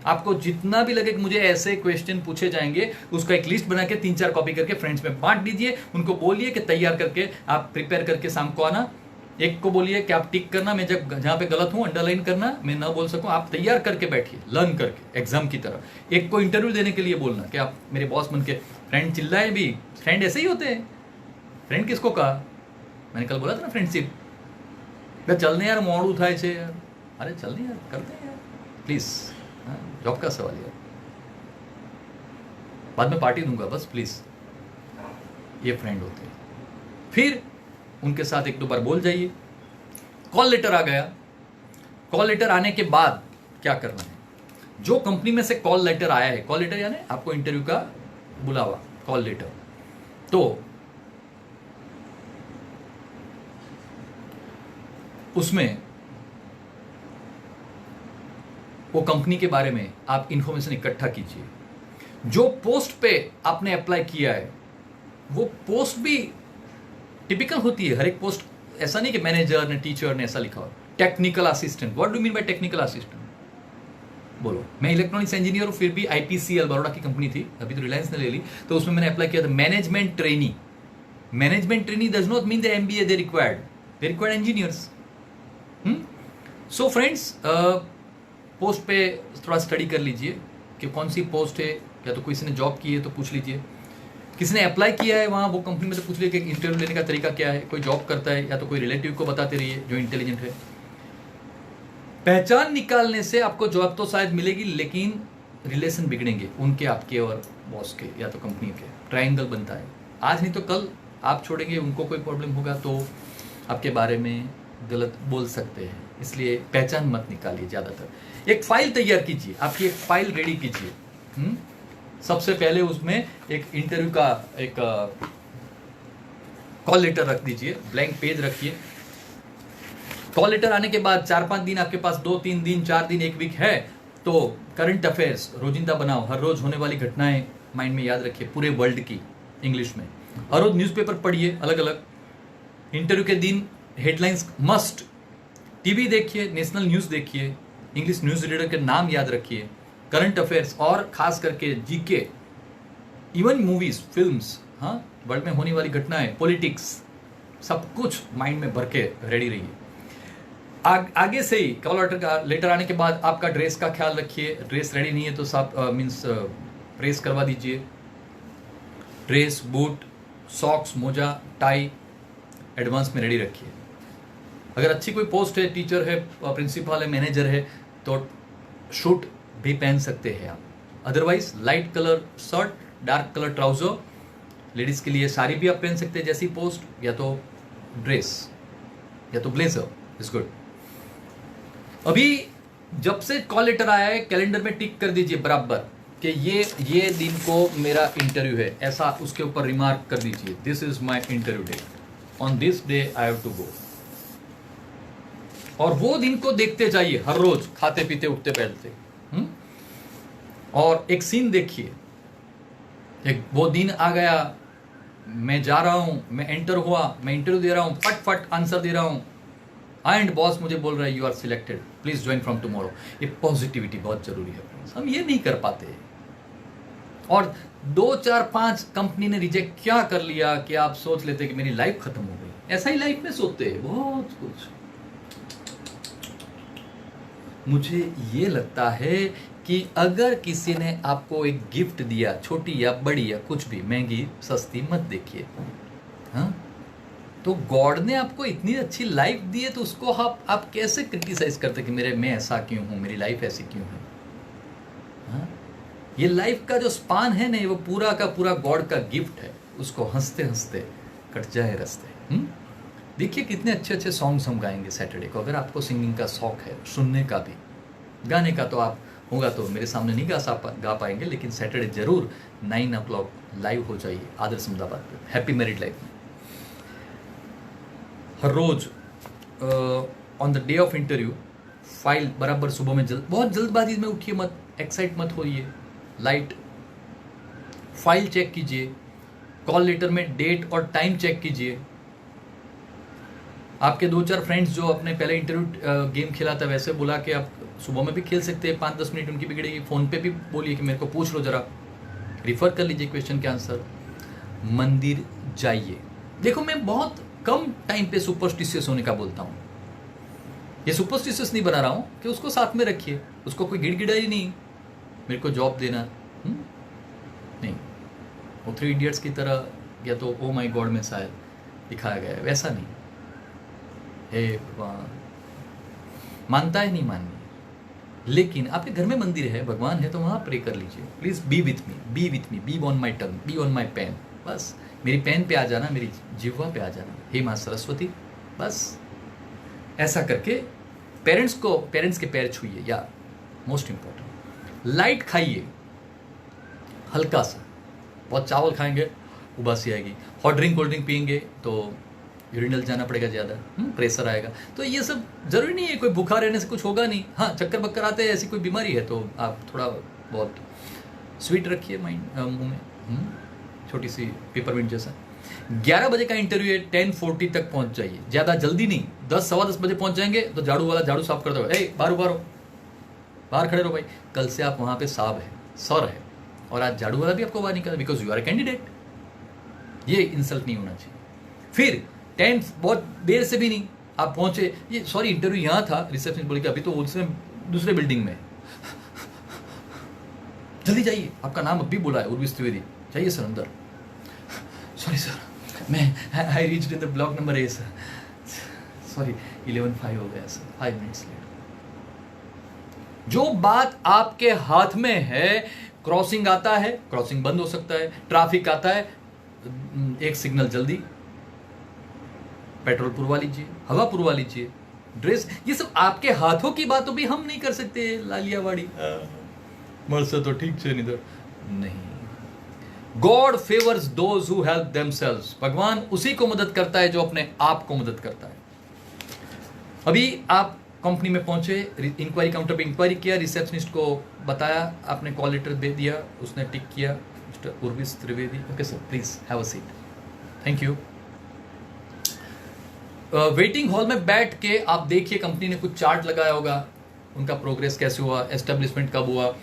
S1: आपको जितना भी लगे कि मुझे ऐसे क्वेश्चन पूछे जाएंगे, उसका एक लिस्ट बना के 3-4 कॉपी करके फ्रेंड्स में बांट दीजिए। उनको बोलिए कि तैयार करके आप प्रिपेयर करके शाम को आना। एक को बोलिए कि आप टिक करना, मैं जहां पे गलत हूं अंडरलाइन करना, मैं ना बोल सकूं, आप तैयार करके बैठिए, लर्न करके एग्जाम की तरह। एक को इंटरव्यू देने के लिए बोलना कि आप मेरे बॉस बन के, फ्रेंड चिल्लाए भी, फ्रेंड ऐसे ही होते हैं। फ्रेंड किसको कहा, मैंने कल बोला था ना, फ्रेंडशिप। चलने यार, मोड़ उठाए छे यार, अरे चलने यार, करते हैं यार प्लीज, जॉब का सवाल यार, बाद में पार्टी दूंगा बस प्लीज। ये फ्रेंड होते हैं। फिर उनके साथ 1-2 बार बोल जाइए। कॉल लेटर आ गया, कॉल लेटर आने के बाद क्या करना है, जो कंपनी में से कॉल लेटर आया है, कॉल लेटर यानी आपको इंटरव्यू का बुलावा, कॉल लेटर, तो उसमें वो कंपनी के बारे में आप इंफॉर्मेशन इकट्ठा कीजिए। जो पोस्ट पे आपने अप्लाई किया है वो पोस्ट भी टिपिकल होती है। हर एक पोस्ट ऐसा नहीं कि मैनेजर ने, टीचर ने ऐसा लिखा हो। Technical assistant, what do mean by technical assistant, बोलो। मैं इलेक्ट्रॉनिक्स इंजीनियर हूं, फिर भी आईपीसीएल बड़ौदा की कंपनी थी, अभी तो रिलायंस ने ले ली, तो उसमें मैंने अप्लाई किया था management trainee. Management trainee does not mean the MBA they required engineers. So friends, post पे थोड़ा स्टडी कर लीजिए कि कौन सी पोस्ट है, या तो किसी ने जॉब की है तो पूछ लीजिए, किसी ने अप्लाई किया है वहाँ वो कंपनी में तो पूछ लीजिए कि इंटरव्यू लेने का तरीका क्या है, कोई जॉब करता है या तो कोई रिलेटिव को बताते रहिए जो इंटेलिजेंट है। पहचान निकालने से आपको जॉब तो शायद मिलेगी, लेकिन रिलेशन बिगड़ेंगे उनके, आपके और बॉस के या तो कंपनी के। ट्रायंगल बनता है, आज नहीं तो कल आप छोड़ेंगे, उनको कोई प्रॉब्लम होगा तो आपके बारे में गलत बोल सकते हैं। इसलिए पहचान मत निकालिए ज़्यादातर। एक फाइल तैयार कीजिए, आपकी एक फाइल रेडी कीजिए। सबसे पहले उसमें एक इंटरव्यू का एक कॉल लेटर रख दीजिए, ब्लैंक पेज रखिए। कॉल लेटर आने के बाद 4-5 दिन आपके पास, 2-3 दिन, 4 दिन, 1 वीक है, तो करंट अफेयर्स रोजिंदा बनाओ। हर रोज होने वाली घटनाएं माइंड में याद रखिए, पूरे वर्ल्ड की, इंग्लिश में। हर रोज न्यूज़पेपर पढ़िए अलग अलग। इंटरव्यू के दिन हेडलाइंस मस्ट। टीवी देखिए, नेशनल न्यूज़ देखिए, इंग्लिश न्यूज़ रीडर के नाम याद रखिए, करंट अफेयर्स और खास करके जीके, इवन मूवीज, फिल्म्स, हाँ, वर्ल्ड में होने वाली घटनाएं, पॉलिटिक्स, सब कुछ माइंड में भर के रेडी रहिए। आगे से ही कॉल लेटर आने के बाद आपका ड्रेस का ख्याल रखिए। ड्रेस रेडी नहीं है तो सब मीन्स प्रेस करवा दीजिए। ड्रेस, बूट, सॉक्स, मोजा, टाई एडवांस में रेडी रखिए। अगर अच्छी कोई पोस्ट है, टीचर है, प्रिंसिपल है, मैनेजर है, तो शूट भी पहन सकते हैं आप। Otherwise light colour shirt, dark colour trouser. Ladies के लिए साड़ी भी आप पहन सकते हैं जैसी पोस्ट, या तो ड्रेस या तो ब्लेजर इज गुड। अभी जब से कॉल लेटर आया है कैलेंडर में टिक कर दीजिए बराबर कि ये दिन को मेरा इंटरव्यू है, ऐसा उसके ऊपर रिमार्क कर दीजिए, this is my interview day. On this day I have to go. और वो दिन को देखते जाइए हर रोज, खाते पीते उठते बैठते। और एक सीन देखिए, एक वो दिन आ गया, मैं जा रहा हूं, मैं एंटर हुआ, मैं इंटरव्यू दे रहा हूं, फट फट आंसर दे रहा हूं, एंड बॉस मुझे बोल रहा है you are selected, please join from tomorrow. ये पॉजिटिविटी बहुत जरूरी है फ्रेंड्स, हम ये नहीं कर पाते। और 2 4 5 कंपनी ने रिजेक्ट क्या कर लिया कि आप सोच लेते कि मेरी लाइफ खत्म हो गई। ऐसा ही लाइफ में सोचते हैं बहुत कुछ। मुझे ये लगता है कि अगर किसी ने आपको एक गिफ्ट दिया, छोटी या बड़ी या कुछ भी, महंगी सस्ती मत देखिए, हाँ, तो गॉड ने आपको इतनी अच्छी लाइफ दी है, तो उसको आप कैसे क्रिटिसाइज करते कि मैं ऐसा क्यों हूं, मेरी लाइफ ऐसी क्यों है। हाँ? ये लाइफ का जो स्पान है ना, वो पूरा का पूरा गॉड का गिफ्ट है, उसको हंसते हंसते कट जाए रास्ते। देखिए कितने अच्छे अच्छे सॉन्ग्स हम गाएंगे सैटरडे को। अगर आपको सिंगिंग का शौक है, सुनने का भी, गाने का तो आप होगा तो मेरे सामने नहीं गा पाएंगे, लेकिन सैटरडे जरूर 9 o'clock लाइव हो जाइए आदर्श अहमदाबाद पे, हैप्पी मैरिड लाइफ में। हर रोज on the day of interview file बराबर सुबह में बहुत जल्दबाजी में उठिए मत, एक्साइट मत होइए, लाइट फाइल चेक कीजिए, कॉल लेटर में डेट और टाइम चेक कीजिए। आपके 2 4 फ्रेंड्स जो अपने पहले इंटरव्यू गेम खेला था, वैसे बुला के आप सुबह में भी खेल सकते हैं, 5-10 मिनट उनकी बिगड़ेगी। फोन पे भी बोलिए कि मेरे को पूछ लो, जरा रिफर कर लीजिए क्वेश्चन के आंसर। मंदिर जाइए। देखो मैं बहुत कम टाइम पे सुपरस्टिशियस होने का बोलता हूँ, ये सुपरस्टिशियस नहीं बना रहा हूँ कि उसको साथ में रखिए, उसको कोई गिड़गिड़ा ही नहीं मेरे को जॉब देना, नहीं। वो 3 इडियट्स की तरह या तो ओ माई गॉड में शायद दिखाया गया है, वैसा नहीं। हे भगवान, मानता है नहीं माननी, लेकिन आपके घर में मंदिर है, भगवान है, तो वहां प्रे कर लीजिए। Please be with me, be on my tongue, be on my pen. बस मेरी पेन पे आ जाना, मेरी जिह्वा पे आ जाना, हे माँ सरस्वती। बस ऐसा करके पेरेंट्स के पैर छूइए। या मोस्ट इंपॉर्टेंट, लाइट खाइए हल्का सा। बहुत चावल खाएंगे उबासी आएगी, हॉट ड्रिंक कोल्ड ड्रिंक पियेंगे तो यूरिनल जाना पड़ेगा ज़्यादा, प्रेशर आएगा। तो ये सब जरूरी नहीं है, कोई भूखा रहने से कुछ होगा नहीं। हाँ, चक्कर बक्कर आते हैं, ऐसी कोई बीमारी है तो आप थोड़ा बहुत स्वीट रखिए माइंड मुंह में, छोटी सी पेपरमिंट जैसा। 11 बजे का इंटरव्यू है, 10:40 तक पहुंच जाइए, ज़्यादा जल्दी नहीं। 10 सवा 10 बजे पहुंच जाएंगे तो झाड़ू वाला झाड़ू साफ कर दो, बाहर खड़े रहो भाई। कल से आप वहाँ पे साहब है, सर है, और आज झाड़ू वाला भी आपको बाहर निकाला, because you are a candidate. ये इंसल्ट नहीं होना चाहिए। फिर 10 बहुत देर से भी नहीं, आप पहुंचे, ये सॉरी इंटरव्यू यहाँ था, रिसेप्शन बोले कि अभी तो उसमें दूसरे बिल्डिंग में, जल्दी जाइए, आपका नाम अभी बोला है, उर्विश त्रिवेदी, जाइए सर अंदर। सॉरी सर, मैं I reached in the block number A sir, sorry 11:05 हो गया सर, 5 मिनट्स लेट। जो बात आपके हाथ में है, क्रॉसिंग आता है, क्रॉसिंग बंद हो सकता है, ट्रैफिक आता है, एक सिग्नल जल्दी, पेट्रोल पुरवा लीजिए, हवा पुरवा लीजिए, ड्रेस, ये सब आपके हाथों की बातों भी हम नहीं कर सकते। लालियावाड़ी मरसे तो ठीक से नहीं। God favours those who help themselves. भगवान उसी को मदद करता है जो अपने आप को मदद करता है। अभी आप कंपनी में पहुंचे, इंक्वायरी काउंटर पे इंक्वायरी किया, रिसेप्शनिस्ट को बताया, आपने कॉल लेटर दे दिया, उसने टिक किया, mister Urvish Trivedi, okay sir please have a seat, thank you. Waiting hall में बैठ के आप देखिए, कंपनी ने कुछ चार्ट लगाया होगा, उनका प्रोग्रेस कैसे हुआ, एस्टेब्लिशमेंट कब हुआ,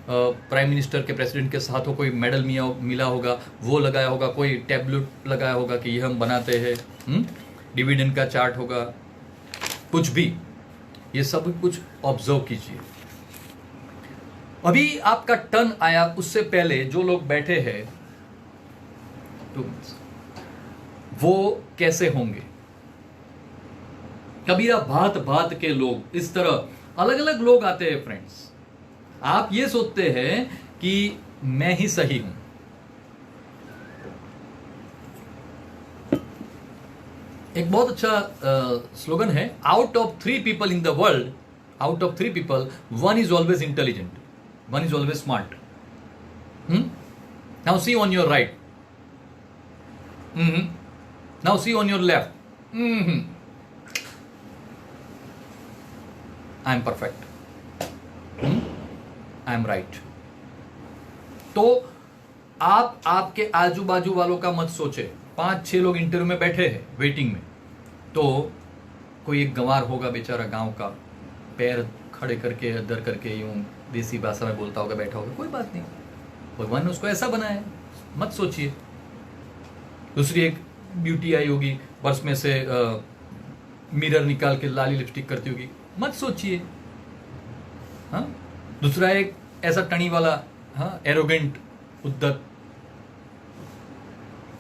S1: प्राइम मिनिस्टर के प्रेसिडेंट के साथ कोई मेडल मिला होगा, वो लगाया होगा, कोई टैबलेट लगाया होगा कि ये हम बनाते हैं, डिविडेंड का चार्ट होगा, कुछ भी, ये सब कुछ ऑब्जर्व कीजिए। अभी आपका टर्न आया, उससे पहले जो लोग बैठे हैं वो कैसे होंगे। कबीरा भात भात के लोग, इस तरह अलग अलग लोग आते हैं फ्रेंड्स। आप ये सोचते हैं कि मैं ही सही हूं। एक बहुत अच्छा स्लोगन है, out of 3 people in the world, out of 3 people 1 is always intelligent, 1 is always smart. Now see on your right. Now see on your left, I am perfect, I am right. तो आप आपके आजू बाजू वालों का मत सोचे। 5-6 लोग इंटरव्यू में बैठे हैं वेटिंग में, तो कोई एक गंवार होगा बेचारा गांव का, पैर खड़े करके अदर करके यूं देसी भाषा में बोलता होगा, बैठा होगा, कोई बात नहीं, भगवान ने उसको ऐसा बनाया है, मत सोचिए। दूसरी एक ब्यूटी आई होगी, पर्स में से मिरर निकाल के लाली लिपस्टिक करती होगी, मत सोचिए। हाँ, दूसरा एक ऐसा टनी वाला, हाँ, एरोगेंट, उद्दत,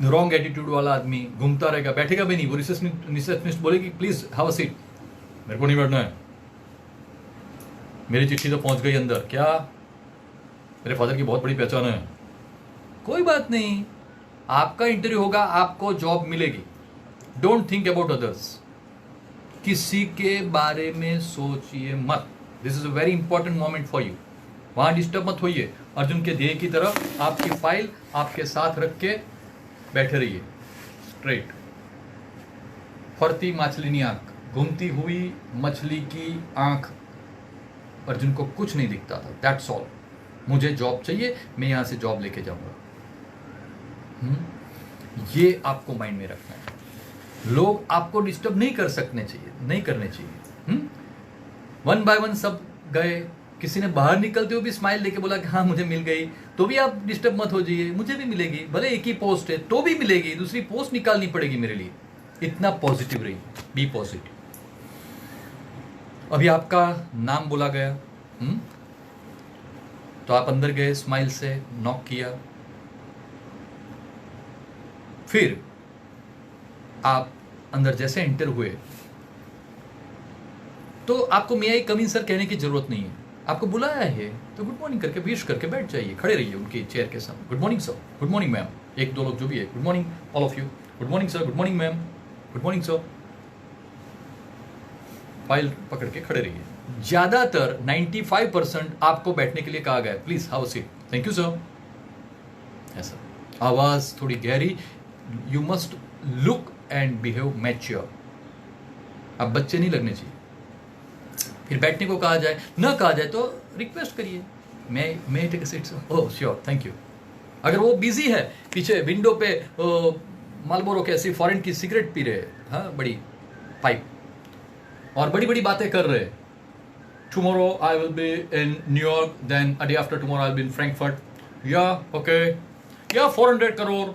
S1: रॉन्ग एटीट्यूड वाला आदमी घूमता रहेगा, बैठेगा भी नहीं। वो रिसेप्शनिस्ट बोलेगी प्लीज हैव अ सीट, मेरे को नहीं बैठना है, मेरी चिट्ठी तो पहुंच गई अंदर, क्या मेरे फादर की बहुत बड़ी पहचान है। कोई बात नहीं, आपका इंटरव्यू होगा, आपको जॉब मिलेगी। डोंट थिंक अबाउट अदर्स, किसी के बारे में सोचिए मत। This is a very important moment for you. वहां डिस्टर्ब मत होइए। अर्जुन के ध्येय की तरफ आपकी फाइल आपके साथ रख के बैठे रहिए स्ट्रेट। फरती मछली आंख, घूमती हुई मछली की आंख, अर्जुन को कुछ नहीं दिखता था। That's all. मुझे जॉब चाहिए, मैं यहां से जॉब लेके जाऊंगा। ये आपको माइंड में रखना है। लोग आपको डिस्टर्ब नहीं कर सकने चाहिए, नहीं करने चाहिए। वन बाय वन सब गए, किसी ने बाहर निकलते हुए भी स्माइल देके बोला कि हाँ मुझे मिल गई, तो भी आप डिस्टर्ब मत हो जाइए, मुझे भी मिलेगी, भले एक ही पोस्ट है तो भी मिलेगी, दूसरी पोस्ट निकालनी पड़ेगी मेरे लिए। इतना पॉजिटिव रहिए, बी पॉजिटिव। अभी आपका नाम बोला गया, तो आप अंदर गए, स्माइल से नॉक किया, फिर आप अंदर जैसे एंटर हुए तो आपको मे आई कम इन सर कहने की जरूरत नहीं है। आपको बुलाया है तो गुड मॉर्निंग करके विश करके बैठ जाइए, खड़े रहिए उनकी चेयर के सामने। Good morning sir, good morning ma'am, एक दो लोग जो भी है, good morning all of you, good morning sir, good morning ma'am, good morning sir. File पकड़ के खड़े रहिए। ज्यादातर 95% आपको बैठने के लिए कहा गया है, please have a seat, thank you sir. ऐसा आवाज थोड़ी गहरी, you must look and behave mature. अब बच्चे नहीं लगने चाहिए। फिर बैठने को कहा जाए, ना कहा जाए तो रिक्वेस्ट करिए, मैं take a seat sir, oh sure thank you. अगर वो बिजी है, पीछे विंडो पे मालबोरो के ऐसी फॉरेन की सिगरेट पी रहे, हाँ बड़ी पाइप, और बड़ी बड़ी बातें कर रहे, tomorrow I will be in New York, then a day after tomorrow I will be in Frankfurt, या ओके, या 400 करोड़,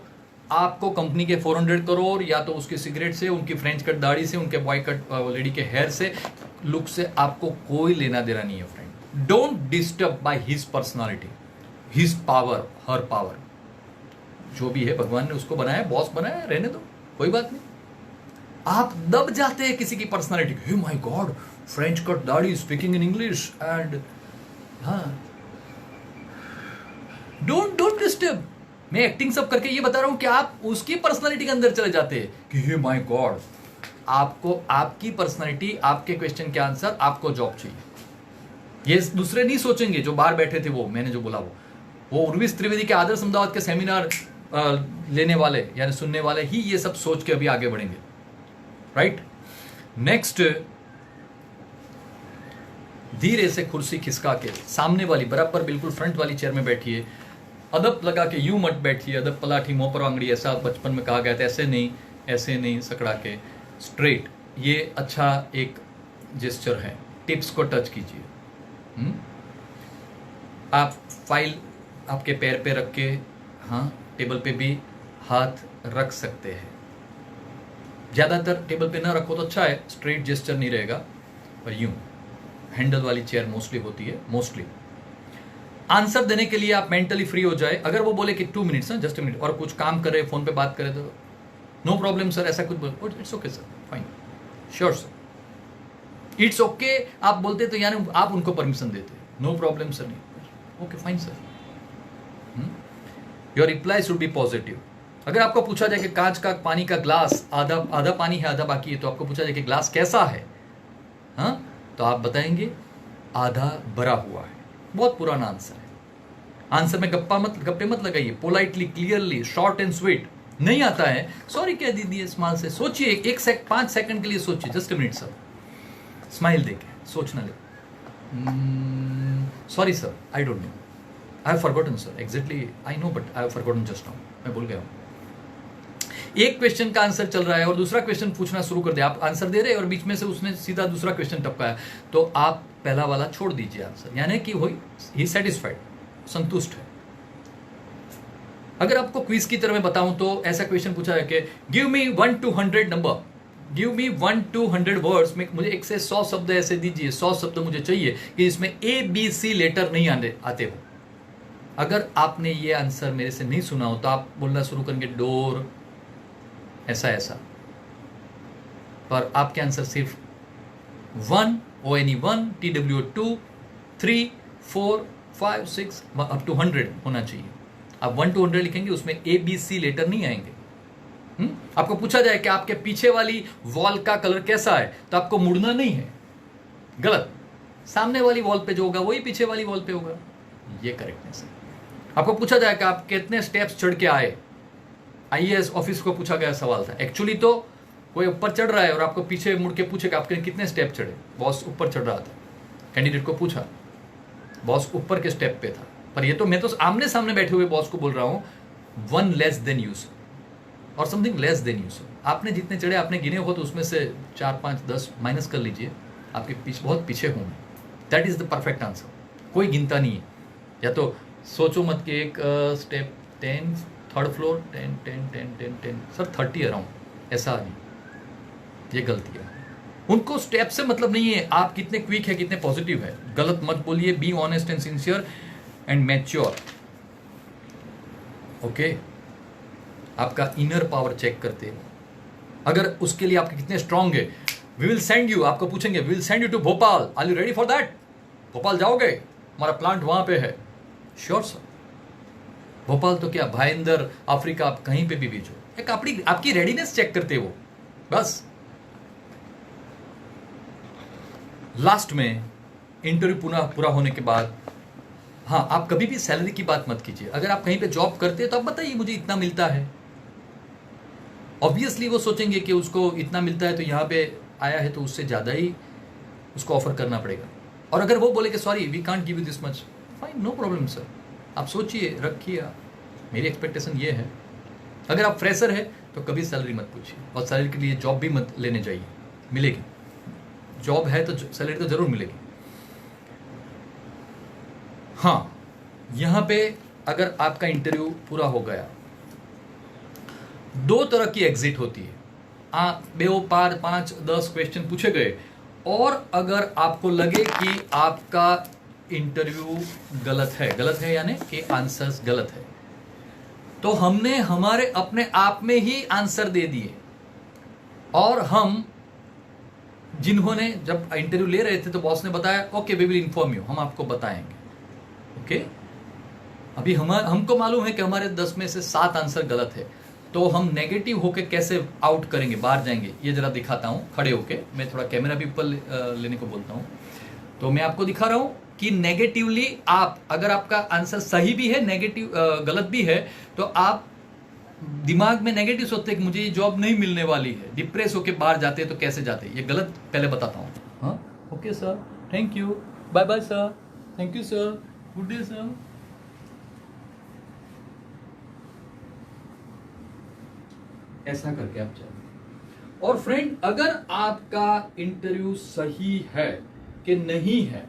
S1: आपको कंपनी के 400 करोड़, या तो उसकी सिगरेट से, उनकी फ्रेंच कट दाढ़ी से, उनके बॉय कट लेडी के हेयर से, लुक से आपको कोई लेना देना नहीं है friend. Don't disturb by his personality, his power, her power. जो भी है भगवान ने उसको बनाया, बॉस बनाया, रहने दो, कोई बात नहीं। आप दब जाते हैं किसी की personality, hey my god, French cut दाढ़ी, स्पीकिंग इन इंग्लिश एंड, हाँ, डोंट डिस्टर्ब। मैं एक्टिंग सब करके ये बता रहा हूं कि आप उसकी पर्सनालिटी के अंदर चले जाते हैं कि हे माय गॉड, आपको आपकी पर्सनालिटी, आपके क्वेश्चन के आंसर, आपको जॉब चाहिए। ये दूसरे नहीं सोचेंगे जो बाहर बैठे थे, वो मैंने जो बोला वो उर्विस त्रिवेदी के आदर्श अहमदाबाद के सेमिनार लेने वाले यानी सुनने वाले ही ये सब सोच के अभी आगे बढ़ेंगे, राइट। नेक्स्ट, धीरे से कुर्सी खिसका के सामने वाली बराबर बिल्कुल फ्रंट वाली चेयर में बैठिए। अदब लगा के यूं मत बैठिए, अदब पलाठी मुंह पर आंगड़ी, ऐसा बचपन में कहा गया था, ऐसे नहीं सकड़ा के, स्ट्रेट। ये अच्छा एक जेस्चर है। टिप्स को टच कीजिए। आप फाइल आपके पैर पे रख के, हाँ, टेबल पे भी हाथ रख सकते हैं। ज्यादातर टेबल पे ना रखो तो अच्छा है, स्ट्रेट जेस्चर नहीं रहेगा, पर यूं हैंडल वाली चेयर मोस्टली होती है। मोस्टली आंसर देने के लिए आप मेंटली फ्री हो जाए। अगर वो बोले कि 2 मिनट्स, जस्ट 1 मिनट, और कुछ काम करे, फोन पे बात करे, तो नो प्रॉब्लम सर, ऐसा कुछ बोल, it's okay sir, fine, sure sir, it's okay. आप बोलते तो यानी आप उनको परमिशन देते, नो प्रॉब्लम सर, नहीं, okay fine sir. Your reply should be positive. अगर आपको पूछा जाए कि कांच का पानी का ग्लास आधा पानी है आधा बाकी है, तो आपको पूछा जाए कि ग्लास कैसा है, हाँ, तो आप बताएंगे आधा भरा हुआ है। बहुत पुराना आंसर है। आंसर में गप्पे मत लगाइए, politely, clearly, short and sweet, नहीं आता है, सॉरी कह दीजिए स्माइल से। सोचिए 5 सेकंड के लिए सोचिए, जस्ट मिनट सर, स्माइल देके सोचना ले। Sorry sir, I don't no, I have forgotten sir, exactly I know but I have forgotten just now, मैं भूल गया हूं। एक क्वेश्चन का आंसर चल रहा है और दूसरा क्वेश्चन पूछना शुरू कर दिया, आप आंसर दे रहे हैं और बीच में से उसने सीधा दूसरा क्वेश्चन टपकाया, तो आप पहला वाला छोड़ दीजिए आंसर, यानी कि वही ही सेटिस्फाइड, संतुष्ट है। अगर आपको क्विज की तरह मैं बताऊं तो ऐसा क्वेश्चन पूछा है कि give me 1 to 100 number, give me 1 to 100 words में, मुझे 1 से 100 शब्द ऐसे दीजिए, 100 शब्द मुझे चाहिए कि इसमें ABC लेटर नहीं आते हो। अगर आपने ये आंसर मेरे से नहीं सुना हो तो आप बोलना शुरू करेंगे डोर, ऐसा ऐसा, पर आपके आंसर सिर्फ 1 ONE1 TWO2 3 4 5 6 अप टू 100 होना चाहिए। आप 1 to 100 लिखेंगे, उसमें ABC लेटर नहीं आएंगे। आपको पूछा जाए कि आपके पीछे वाली वॉल का कलर कैसा है, तो आपको मुड़ना नहीं है, गलत, सामने वाली वॉल पे जो होगा वही पीछे वाली वॉल पे होगा, ये करेक्टनेस है। आपको पूछा जाए कि आप कितने स्टेप्स चढ़ के आए, IAS ऑफिस को पूछा गया सवाल था, एक्चुअली तो कोई ऊपर चढ़ रहा है और आपको पीछे मुड़ के पूछे कि आपके कितने स्टेप चढ़े, बॉस ऊपर चढ़ रहा था, कैंडिडेट को पूछा, बॉस ऊपर के स्टेप पे था, पर ये तो मैं तो आमने सामने बैठे हुए बॉस को बोल रहा हूं 1 less than you और समथिंग लेस देन यू। आपने जितने चढ़े आपने गिने हो तो उसमें से 4 5 10 माइनस कर लीजिए, आपके पीछे बहुत पीछे होंगे, that is the perfect answer. कोई गिनता नहीं है, या तो सोचो मत कि एक step 10 3rd floor 10 10 10 10 10 sir 30 around, ऐसा नहीं, ये गलती है। उनको स्टेप से मतलब नहीं है आप कितने क्विक है, कितने पॉजिटिव है, गलत मत बोलिए। Be honest and sincere and mature, okay. आपका इनर पावर चेक करते हैं, अगर उसके लिए आपके कितने स्ट्रांग है। वी विल सेंड यू, आपको पूछेंगे we will send you to Bhopal, are you ready for that? Bhopal जाओगे, हमारा प्लांट वहां पे है। Sure sir. भोपाल तो क्या, भाईंदर, अफ्रीका, आप कहीं पे भी भेजो, एक आपकी रेडीनेस चेक करते हो बस। लास्ट में इंटरव्यू पूरा होने के बाद, हाँ, आप कभी भी सैलरी की बात मत कीजिए। अगर आप कहीं पे जॉब करते हैं तो आप बताइए मुझे इतना मिलता है। ऑब्वियसली वो सोचेंगे कि उसको इतना मिलता है तो यहाँ पे आया है तो उससे ज़्यादा ही उसको ऑफर करना पड़ेगा। और अगर वो बोले कि sorry we can't give you this much, fine, no problem sir, आप सोचिए, रखिए, मेरी एक्सपेक्टेशन ये है। अगर आप फ्रेशर है तो कभी सैलरी मत पूछिए, और सैलरी के लिए जॉब भी मत लेने जाइए, मिलेगी। जॉब है तो सैलरी तो जरूर मिलेगी। हाँ, यहां पे अगर आपका इंटरव्यू पूरा हो गया, 2 तरह की एग्जिट होती है। 5-10 क्वेश्चन पूछे गए, और अगर आपको लगे कि आपका इंटरव्यू गलत है यानी कि आंसर्स गलत है, तो हमने हमारे अपने आप में ही आंसर दे दिए, और हम जिन्होंने जब इंटरव्यू ले रहे थे तो बॉस ने बताया okay we will inform you, हम आपको बताएंगे, ओके। अभी हमको मालूम है कि हमारे 10 में से 7 आंसर गलत है, तो हम नेगेटिव होके कैसे आउट करेंगे, बाहर जाएंगे, ये जरा दिखाता हूं खड़े होके। मैं थोड़ा कैमरा भी ऊपर लेने को बोलता हूं, तो मैं आपको दिखा रहा हूं कि नेगेटिवली आप, अगर आपका आंसर सही भी है, नेगेटिव गलत भी है, तो आप दिमाग में नेगेटिव सोचते हैं कि मुझे ये जॉब नहीं मिलने वाली है, डिप्रेस होके बाहर जाते हैं, तो कैसे जाते हैं, ये गलत पहले बताता हूं। हाँ, okay sir, thank you, bye bye sir, thank you sir, good day sir. ऐसा करके आप चलिए। और फ्रेंड, अगर आपका इंटरव्यू सही है कि नहीं है,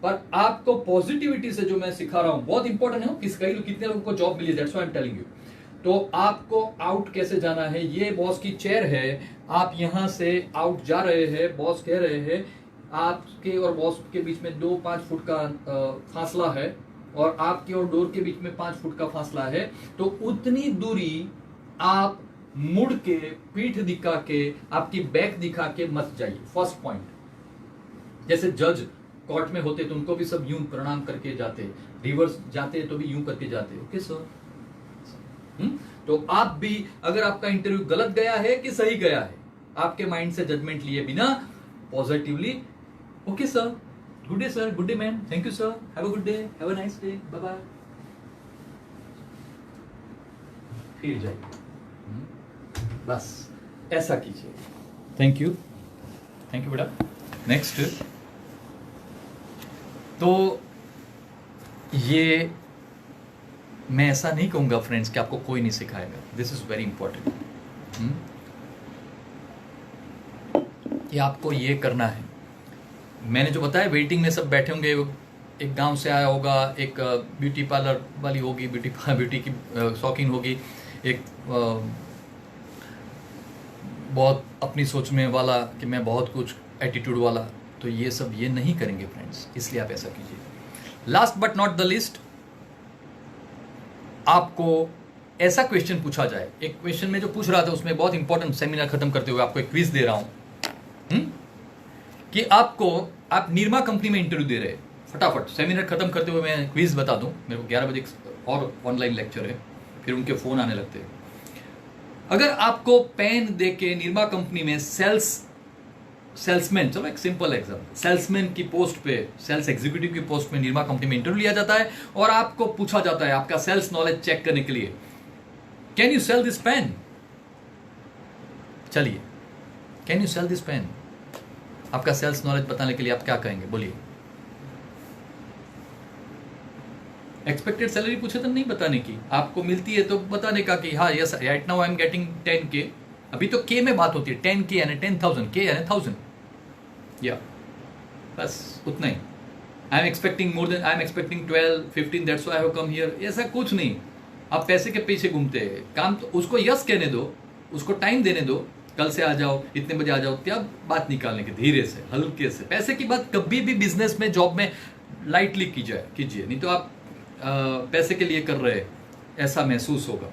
S1: पर आपको पॉजिटिविटी से, जो मैं सिखा रहा हूं बहुत इंपॉर्टेंट है, कितने लोगों को जॉब मिली, that's why I am telling you. तो आपको आउट कैसे जाना है, ये बॉस की चेयर है, आप यहां से आउट जा रहे हैं, बॉस कह रहे हैं आपके और बॉस के बीच में 2-5 फुट का फासला है, और आपके और डोर के बीच में 5 फुट का फासला है, तो उतनी दूरी आप मुड़ के, पीठ दिखा के, आपकी बैक दिखा के मत जाइए। First point. जैसे जज कोर्ट में होते तो उनको भी सब यूं प्रणाम करके जाते, रिवर्स जाते तो भी यूं करके जाते, ओके सर। तो आप भी, अगर आपका इंटरव्यू गलत गया है कि सही गया है, आपके माइंड से जजमेंट लिए बिना positively, okay sir, good day sir, good day ma'am, thank you sir, have a good day, have a nice day, bye bye, फिर जाइए। बस ऐसा कीजिए। थैंक यू बेटा। नेक्स्ट, तो ये मैं ऐसा नहीं कहूंगा फ्रेंड्स कि आपको कोई नहीं सिखाएगा, दिस इज वेरी इंपॉर्टेंट। ये आपको ये करना है। मैंने जो बताया, वेटिंग में सब बैठे होंगे, एक गांव से आया होगा, एक ब्यूटी पार्लर वाली होगी, ब्यूटी की शौकीन होगी, एक बहुत अपनी सोच में वाला कि मैं बहुत कुछ एटीट्यूड वाला। तो ये सब ये नहीं करेंगे फ्रेंड्स, इसलिए आप ऐसा कीजिए। Last but not the list, आपको ऐसा क्वेश्चन पूछा जाए, एक क्वेश्चन में जो पूछ रहा था उसमें बहुत इंपॉर्टेंट, सेमिनार खत्म करते हुए आपको एक क्विज दे रहा हूं कि आप निरमा कंपनी में इंटरव्यू दे रहे हैं, फटाफट सेमिनार खत्म करते हुए मैं क्विज बता दूं। मेरे को 11 बजे और ऑनलाइन लेक्चर है, फिर उनके फोन आने लगते हैं। अगर आपको पेन देके निरमा कंपनी में सेल्समैन, चलो एक सिंपल एग्जाम्पल, सेल्समैन की पोस्ट पे, सेल्स एग्जीक्यूटिव की पोस्ट में निरमा कंपनी में इंटरव्यू लिया जाता है और आपको पूछा जाता है आपका सेल्स नॉलेज चेक करने के लिए, can you sell this pen? चलिए, can you sell this pen? आपका सेल्स नॉलेज बताने के लिए आप क्या कहेंगे, बोलिए। एक्सपेक्टेड सैलरी पूछे तो नहीं बताने की, आपको मिलती है तो बताने का कि हाँ yes right now I am getting 10K। अभी तो के में बात होती है, 10K यानी 10,000, के यानी 1000, या बस उतना ही। I am expecting more than, I am expecting 12, 15, that's why I have come here. ऐसा कुछ नहीं, आप पैसे के पीछे घूमते हैं। काम तो उसको यस कहने दो, उसको टाइम देने दो, कल से आ जाओ, इतने बजे आ जाओ, क्या बात निकालने की, धीरे से हल्के से। पैसे की बात कभी भी बिजनेस में, जॉब में लाइटली कीजिए, नहीं तो आप पैसे के लिए कर रहे ऐसा महसूस होगा।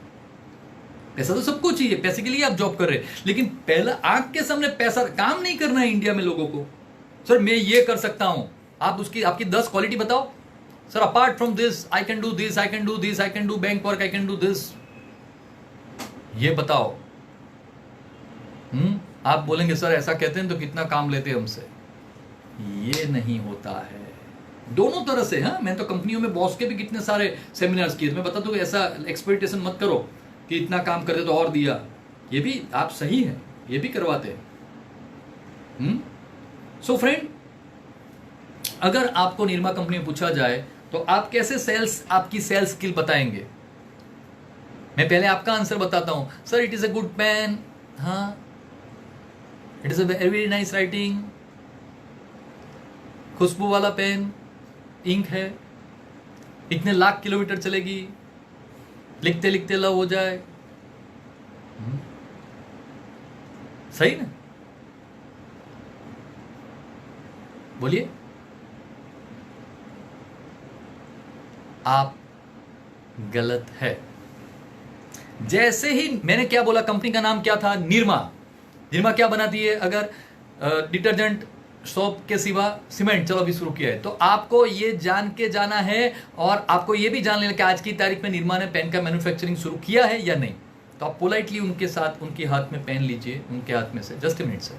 S1: पैसा तो सबको चाहिए, पैसे के लिए आप जॉब कर रहे हैं, लेकिन पहला आंख के सामने पैसा काम नहीं करना है इंडिया में लोगों को। सर मैं ये कर सकता हूं, आप आपकी 10 क्वालिटी बताओ। Sir apart from this I can do this, I can do this, I can do bank work, I can do this, ये बताओ। आप बोलेंगे सर ऐसा कहते हैं तो कितना काम लेते हैं हमसे। ये नहीं होता है, दोनों तरह से। हाँ, मैं तो कंपनियों में बॉस के भी कितने सारे सेमिनार्स किए, मैं बता दूं ऐसा एक्सपेक्टेशन मत करो कि इतना काम करते तो और दिया। ये भी आप सही है, ये भी करवाते हैं। सो फ्रेंड, अगर आपको निरमा कंपनी में पूछा जाए तो आप कैसे आपकी सेल्स स्किल बताएंगे। मैं पहले आपका आंसर बताता हूं। Sir it is a good pen, हाँ it is a very nice writing, खुशबू वाला पेन, इंक है, इतने लाख किलोमीटर चलेगी, लिखते लिखते लव हो जाए। सही ना? बोलिए। आप गलत है। जैसे ही मैंने क्या बोला, कंपनी का नाम क्या था, निरमा। निरमा क्या बनाती है? अगर डिटर्जेंट सोप के सिवा सीमेंट, चलो अभी शुरू किया है, तो आपको ये जान के जाना है और आपको ये भी जान लेना कि आज की तारीख में निरमा ने पेन का मैन्युफैक्चरिंग शुरू किया है या नहीं। तो आप पोलाइटली उनके साथ, उनके हाथ में पेन लीजिए, उनके हाथ में से, जस्ट ए मिनट सर,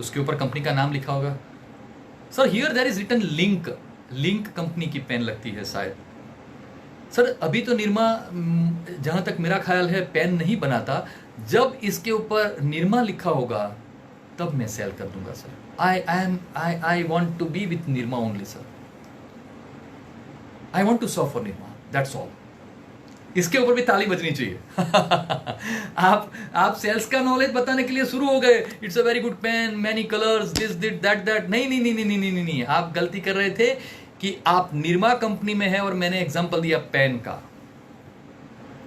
S1: उसके ऊपर कंपनी का नाम लिखा होगा। Sir here there is written link company की पेन लगती है शायद। सर अभी तो निरमा जहां तक मेरा ख्याल है पेन नहीं बनाता, जब इसके ऊपर निरमा लिखा होगा तब मैं सेल कर दूंगा sir. I want to be with Nirma only sir, I want to serve for Nirma, that's all. इसके ऊपर भी ताली बजनी चाहिए। आप सेल्स का नॉलेज बताने के लिए शुरू हो गए, it's a very good pen, many colours, this that. नहीं, आप गलती कर रहे थे कि आप निरमा कंपनी में है और मैंने एग्जांपल दिया पेन का।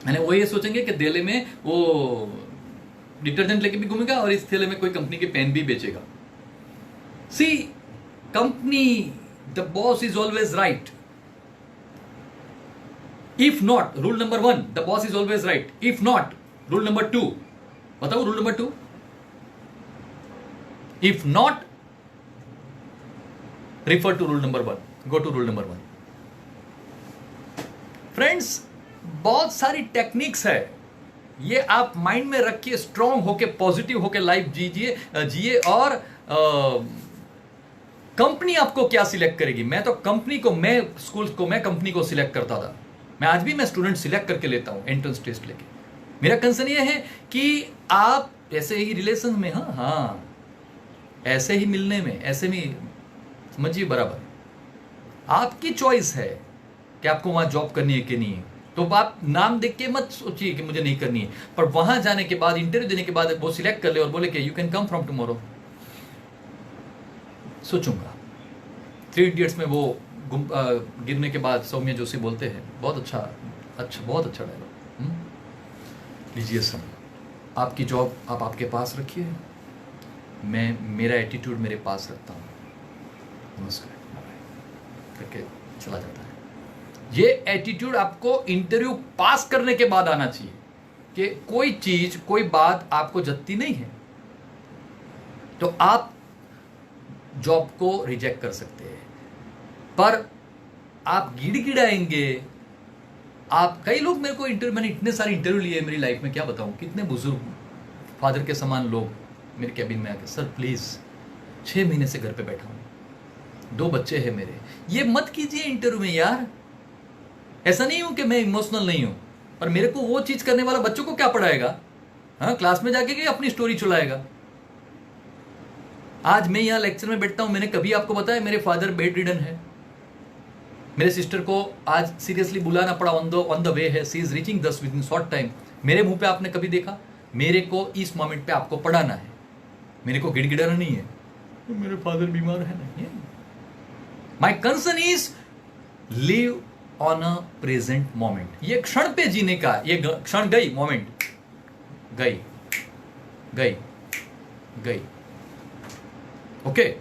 S1: मैंने वो ये सोचेंगे कि थैले में वो डिटर्जेंट लेके भी घूमेगा और इस थैले में कोई कंपनी के पेन भी बेचेगा। See company, the boss is always right. If not, rule number 1, the boss is always right. If not, rule number 2, बताओ rule number 2. If not, refer to rule number 1. Go to rule number 1. Friends, बहुत सारी techniques है, ये आप mind में रखिए, strong होके, positive होके लाइफ जिए और कंपनी आपको क्या सिलेक्ट करेगी। मैं तो कंपनी को, मैं कंपनी को सिलेक्ट करता था। मैं आज भी मैं स्टूडेंट सिलेक्ट करके लेता हूं एंट्रेंस टेस्ट लेके। मेरा कंसर्न ये है कि आप ऐसे ही रिलेशन में, हाँ ऐसे ही मिलने में, ऐसे में समझिए बराबर, आपकी चॉइस है कि आपको वहां जॉब करनी है कि नहीं है। तो आप नाम देख के मत सोचिए कि मुझे नहीं करनी है, पर वहां जाने के बाद, इंटरव्यू देने के बाद वो सिलेक्ट कर ले और बोले कि you can come from tomorrow. सोचूंगा। 3 इडियट्स में वो गिरने के बाद सौम्य जोशी बोलते हैं, बहुत अच्छा बहुत अच्छा डायलॉग। लीजिए सर, आपकी जॉब आप आपके पास रखिए, मैं मेरा एटीट्यूड मेरे पास रखता हूँ, नमस्कार करके चला जाता है। ये एटीट्यूड आपको इंटरव्यू पास करने के बाद आना चाहिए कि कोई चीज, कोई बात आपको जतती नहीं है तो आप जॉब को रिजेक्ट कर सकते हैं। पर आप गिड़गिड़ाएंगे, आप, कई लोग मेरे को मैंने इतने सारे इंटरव्यू लिए मेरी लाइफ में, क्या बताऊं, कितने बुजुर्ग फादर के समान लोग मेरे कैबिन में आके, सर प्लीज 6 महीने से घर पे बैठा हूं, 2 बच्चे हैं मेरे। ये मत कीजिए इंटरव्यू में यार। ऐसा नहीं हूं कि मैं इमोशनल नहीं हूं, पर मेरे को वो चीज करने वाला बच्चों को क्या पढ़ाएगा? हाँ, क्लास में जाके अपनी स्टोरी चलाएगा। आज मैं यहां लेक्चर में बैठता हूं, मैंने कभी आपको बताया मेरे फादर बेड रिडन है, मेरे सिस्टर को आज सीरियसली बुलाना पड़ा, ऑन द वे है, she is reaching 10 within short time. मेरे मुंह पे आपने कभी देखा? मेरे को इस मोमेंट पे आपको पढ़ाना है, मेरे को गिड़गिड़ाना नहीं है, तो मेरे फादर बीमार है नहीं है। My concern is live on a present moment. ये क्षण पे जीने का, ये क्षण गई, मोमेंट गई गई गई। ओके,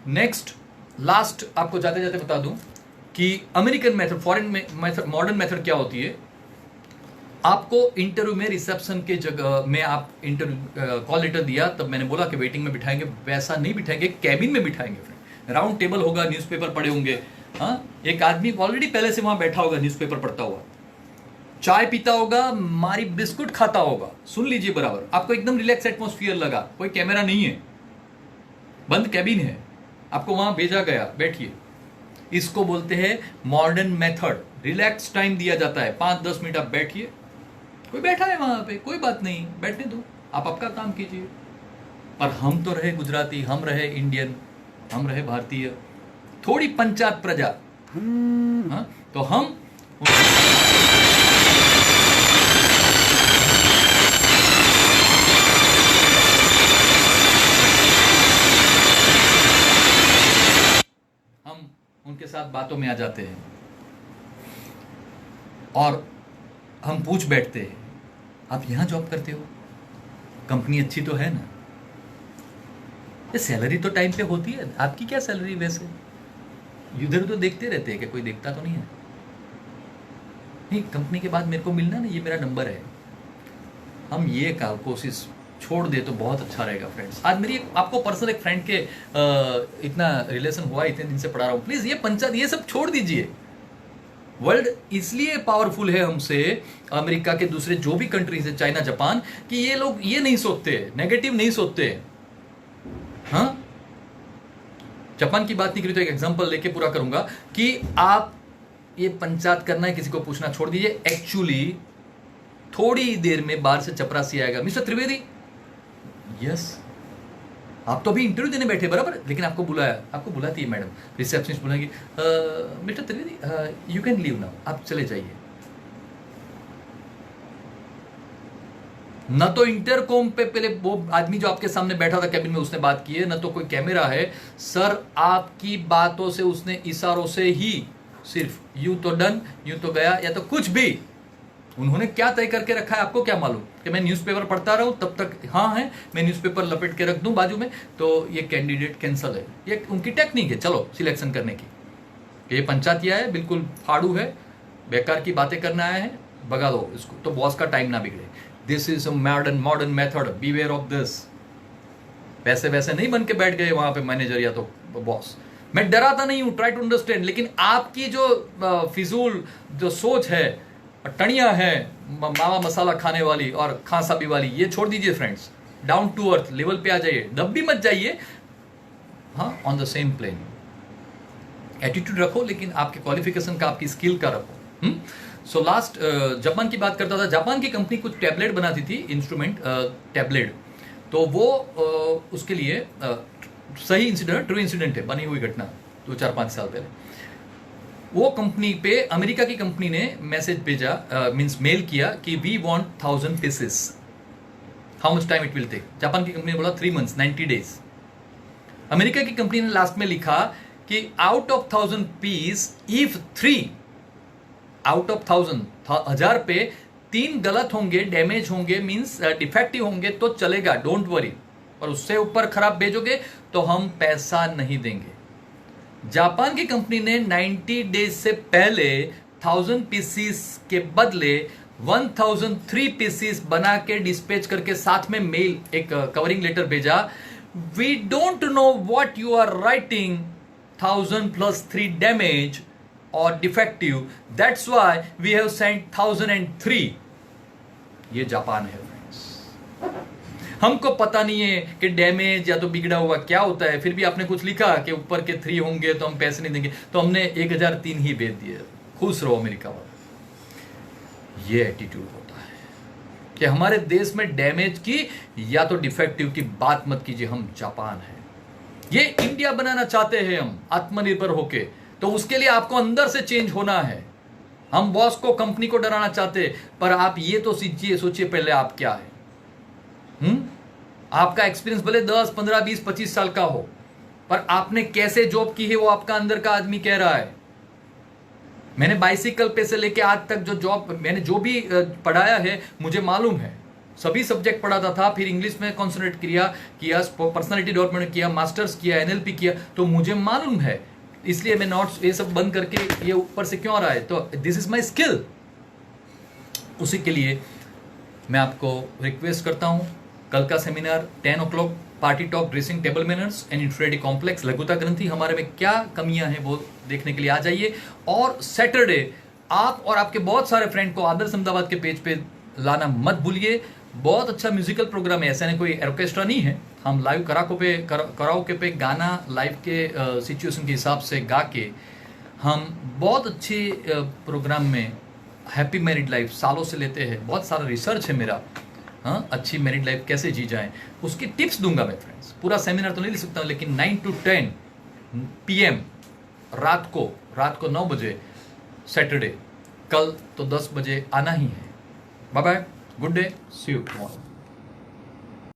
S1: नेक्स्ट लास्ट आपको जाते जाते बता दूं कि American method, foreign method, modern method क्या होती है। आपको इंटरव्यू में रिसेप्शन के जगह में आप इंटरव्यू कॉल लेटर दिया, तब मैंने बोला कि वेटिंग में बिठाएंगे, वैसा नहीं बिठाएंगे, कैबिन में बिठाएंगे फ्रेंड। राउंड टेबल होगा, न्यूज़पेपर पड़े होंगे, हाँ, एक आदमी ऑलरेडी पहले से वहां बैठा होगा, न्यूज़पेपर पढ़ता हुआ, चाय पीता होगा, मारी बिस्कुट खाता होगा। सुन लीजिए बराबर, आपको एकदम रिलैक्स एटमोस्फियर लगा, कोई कैमरा नहीं है, बंद कैबिन है, आपको वहां भेजा गया, बैठिए। इसको बोलते हैं मॉडर्न मेथड। रिलैक्स टाइम दिया जाता है, 5-10 मिनट आप बैठिए, कोई बैठा है वहां पे, कोई बात नहीं, बैठने दो, आप आपका काम कीजिए। पर हम तो रहे गुजराती, हम रहे इंडियन, हम रहे भारतीय, थोड़ी पंचायत प्रजा, हाँ, तो हम उनके साथ बातों में आ जाते हैं और हम पूछ बैठते हैं, आप यहां जॉब करते हो, कंपनी अच्छी तो है ना, ये सैलरी तो टाइम पे होती है, आपकी क्या सैलरी? वैसे इधर उधर देखते रहते हैं कि कोई देखता तो नहीं है। नहीं, कंपनी के बाद मेरे को मिलना ना, ये मेरा नंबर है। हम ये कोशिश छोड़ दे तो बहुत अच्छा रहेगा फ्रेंड्स। आज मेरी आपको पर्सनल एक फ्रेंड के इतना रिलेशन हुआ, इतने दिन से पढ़ा रहा हूं, प्लीज ये पंचायत, ये सब छोड़ दीजिए। वर्ल्ड इसलिए पावरफुल है हमसे, अमेरिका के दूसरे जो भी कंट्रीज है, चाइना, जापान, कि ये लोग ये नहीं सोचते, नेगेटिव नहीं सोचते। हाँ, जापान की बात नहीं करी तो एक एग्जांपल लेके पूरा करूंगा कि आप ये पंचायत करना है, किसी को पूछना छोड़ दीजिए। एक्चुअली थोड़ी देर में बाहर से चपरासी आएगा, मिस्टर त्रिवेदी, यस, आप तो अभी इंटरव्यू देने बैठे बराबर, लेकिन आपको बुलाया, आपको बुलाती है मैडम, रिसेप्शनिस्ट बोलेगी, mister Trivedi you can leave now, आप चले जाइए। न तो इंटरकॉम पे पहले वो आदमी जो आपके सामने बैठा था कैबिन में उसने बात की है, न तो कोई कैमरा है, सर आपकी बातों से उसने इशारों से ही सिर्फ यूं तो डन, यूं तो गया, या तो कुछ भी उन्होंने क्या तय करके रखा है आपको क्या मालूम कि मैं न्यूज़पेपर पढ़ता रहूं तब तक, हाँ है, मैं न्यूज़पेपर लपेट के रख दूं बाजू में तो ये कैंडिडेट कैंसल है। ये उनकी टेक्निक है चलो सिलेक्शन करने की। ये पंचायतिया है, बिल्कुल फाड़ू है, बेकार की बातें करने आए हैं, भगा दो इसको, तो बॉस का टाइम ना बिगड़े। This is a modern method, beware of this. वैसे वैसे नहीं बन के बैठ गए वहां पे मैनेजर या तो बॉस। मैं डराता नहीं हूं, ट्राई टू अंडरस्टैंड, लेकिन आपकी जो फिजूल जो सोच है, टणिया है, मावा मसाला खाने वाली और खांसाबी वाली, ये छोड़ दीजिए friends. Down to earth level पे आ जाइए, दब भी मत जाइए, हाँ, on the same plane. Attitude रखो, लेकिन आपके क्वालिफिकेशन का, आपकी स्किल का रखो। सो लास्ट जापान की बात करता था। जापान की कंपनी कुछ टैबलेट बनाती थी, इंस्ट्रूमेंट टैबलेट। तो वो उसके लिए सही इंसिडेंट, ट्रू इंसिडेंट है, बनी हुई घटना 2-4-5 साल पहले। वो कंपनी पे, अमेरिका की कंपनी ने मैसेज भेजा, मींस मेल किया कि we want 1000 pieces, how much time it will take. Japan की कंपनी ने बोला 3 मंथ्स, 90 डेज। अमेरिका की कंपनी ने लास्ट में लिखा कि out of 1000 piece, if 3 out of 1000 पे 3 गलत होंगे, डैमेज होंगे, मींस डिफेक्टिव होंगे तो चलेगा, डोंट वरी, और उससे ऊपर खराब भेजोगे तो हम पैसा नहीं देंगे। जापान की कंपनी ने 90 डेज से पहले 1000 पीसीस के बदले 1003 पीसीस बना के डिस्पैच करके साथ में मेल, एक कवरिंग लेटर भेजा। We don't know what you are writing, 1000 + 3 damage और defective, that's why we have sent 1003। ये जापान है फ्रेंड्स। हमको पता नहीं है कि डैमेज या तो बिगड़ा हुआ क्या होता है, फिर भी आपने कुछ लिखा कि ऊपर के 3 होंगे तो हम पैसे नहीं देंगे, तो हमने 1003 ही भेज दिए। खुश रहो अमेरिका वाले। ये एटीट्यूड होता है कि हमारे देश में डैमेज की या तो डिफेक्टिव की बात मत कीजिए, हम जापान है। ये इंडिया बनाना चाहते हैं हम, आत्मनिर्भर होके, तो उसके लिए आपको अंदर से चेंज होना है। हम बॉस को, कंपनी को डराना चाहते, पर आप ये तो सोचिए पहले आप क्या है। आपका एक्सपीरियंस भले 10, 15, 20, 25 साल का हो, पर आपने कैसे जॉब की है वो आपका अंदर का आदमी कह रहा है। मैंने बाइसिकल पे से लेके आज तक जो जॉब, मैंने जो भी पढ़ाया है मुझे मालूम है, सभी सब्जेक्ट पढ़ाता था, फिर इंग्लिश में कॉन्सेंट्रेट किया, पर्सनालिटी डेवलपमेंट किया, मास्टर्स किया, एनएलपी किया, तो मुझे मालूम है। इसलिए मैं नोट्स ये सब बंद करके ये ऊपर से क्यों आ रहा है, तो दिस इज माई स्किल। उसी के लिए मैं आपको रिक्वेस्ट करता हूं, कल का seminar 10 o'clock, party talk, dressing table manners and infinity complex, लघुता ग्रंथि, हमारे में क्या कमियां हैं वो देखने के लिए आ जाइए। और सैटरडे आप और आपके बहुत सारे फ्रेंड को आदर्श अहमदाबाद के पेज पे लाना मत भूलिए। बहुत अच्छा म्यूजिकल प्रोग्राम है, ऐसा नहीं कोई ऑर्केस्ट्रा नहीं है, हम लाइव कराओके पे गाना लाइव के सिचुएशन के हिसाब से गा के हम बहुत अच्छे प्रोग्राम में हैप्पी मैरिड लाइफ सालों से लेते हैं। बहुत सारा रिसर्च है मेरा, हाँ, अच्छी मैरिड लाइफ कैसे जी जाए उसकी टिप्स दूंगा मैं फ्रेंड्स। पूरा सेमिनार तो नहीं ले सकता हूँ, लेकिन 9 to 10 PM रात को 9 बजे सैटरडे, कल तो 10 बजे आना ही है। Bye bye, good day, see you tomorrow.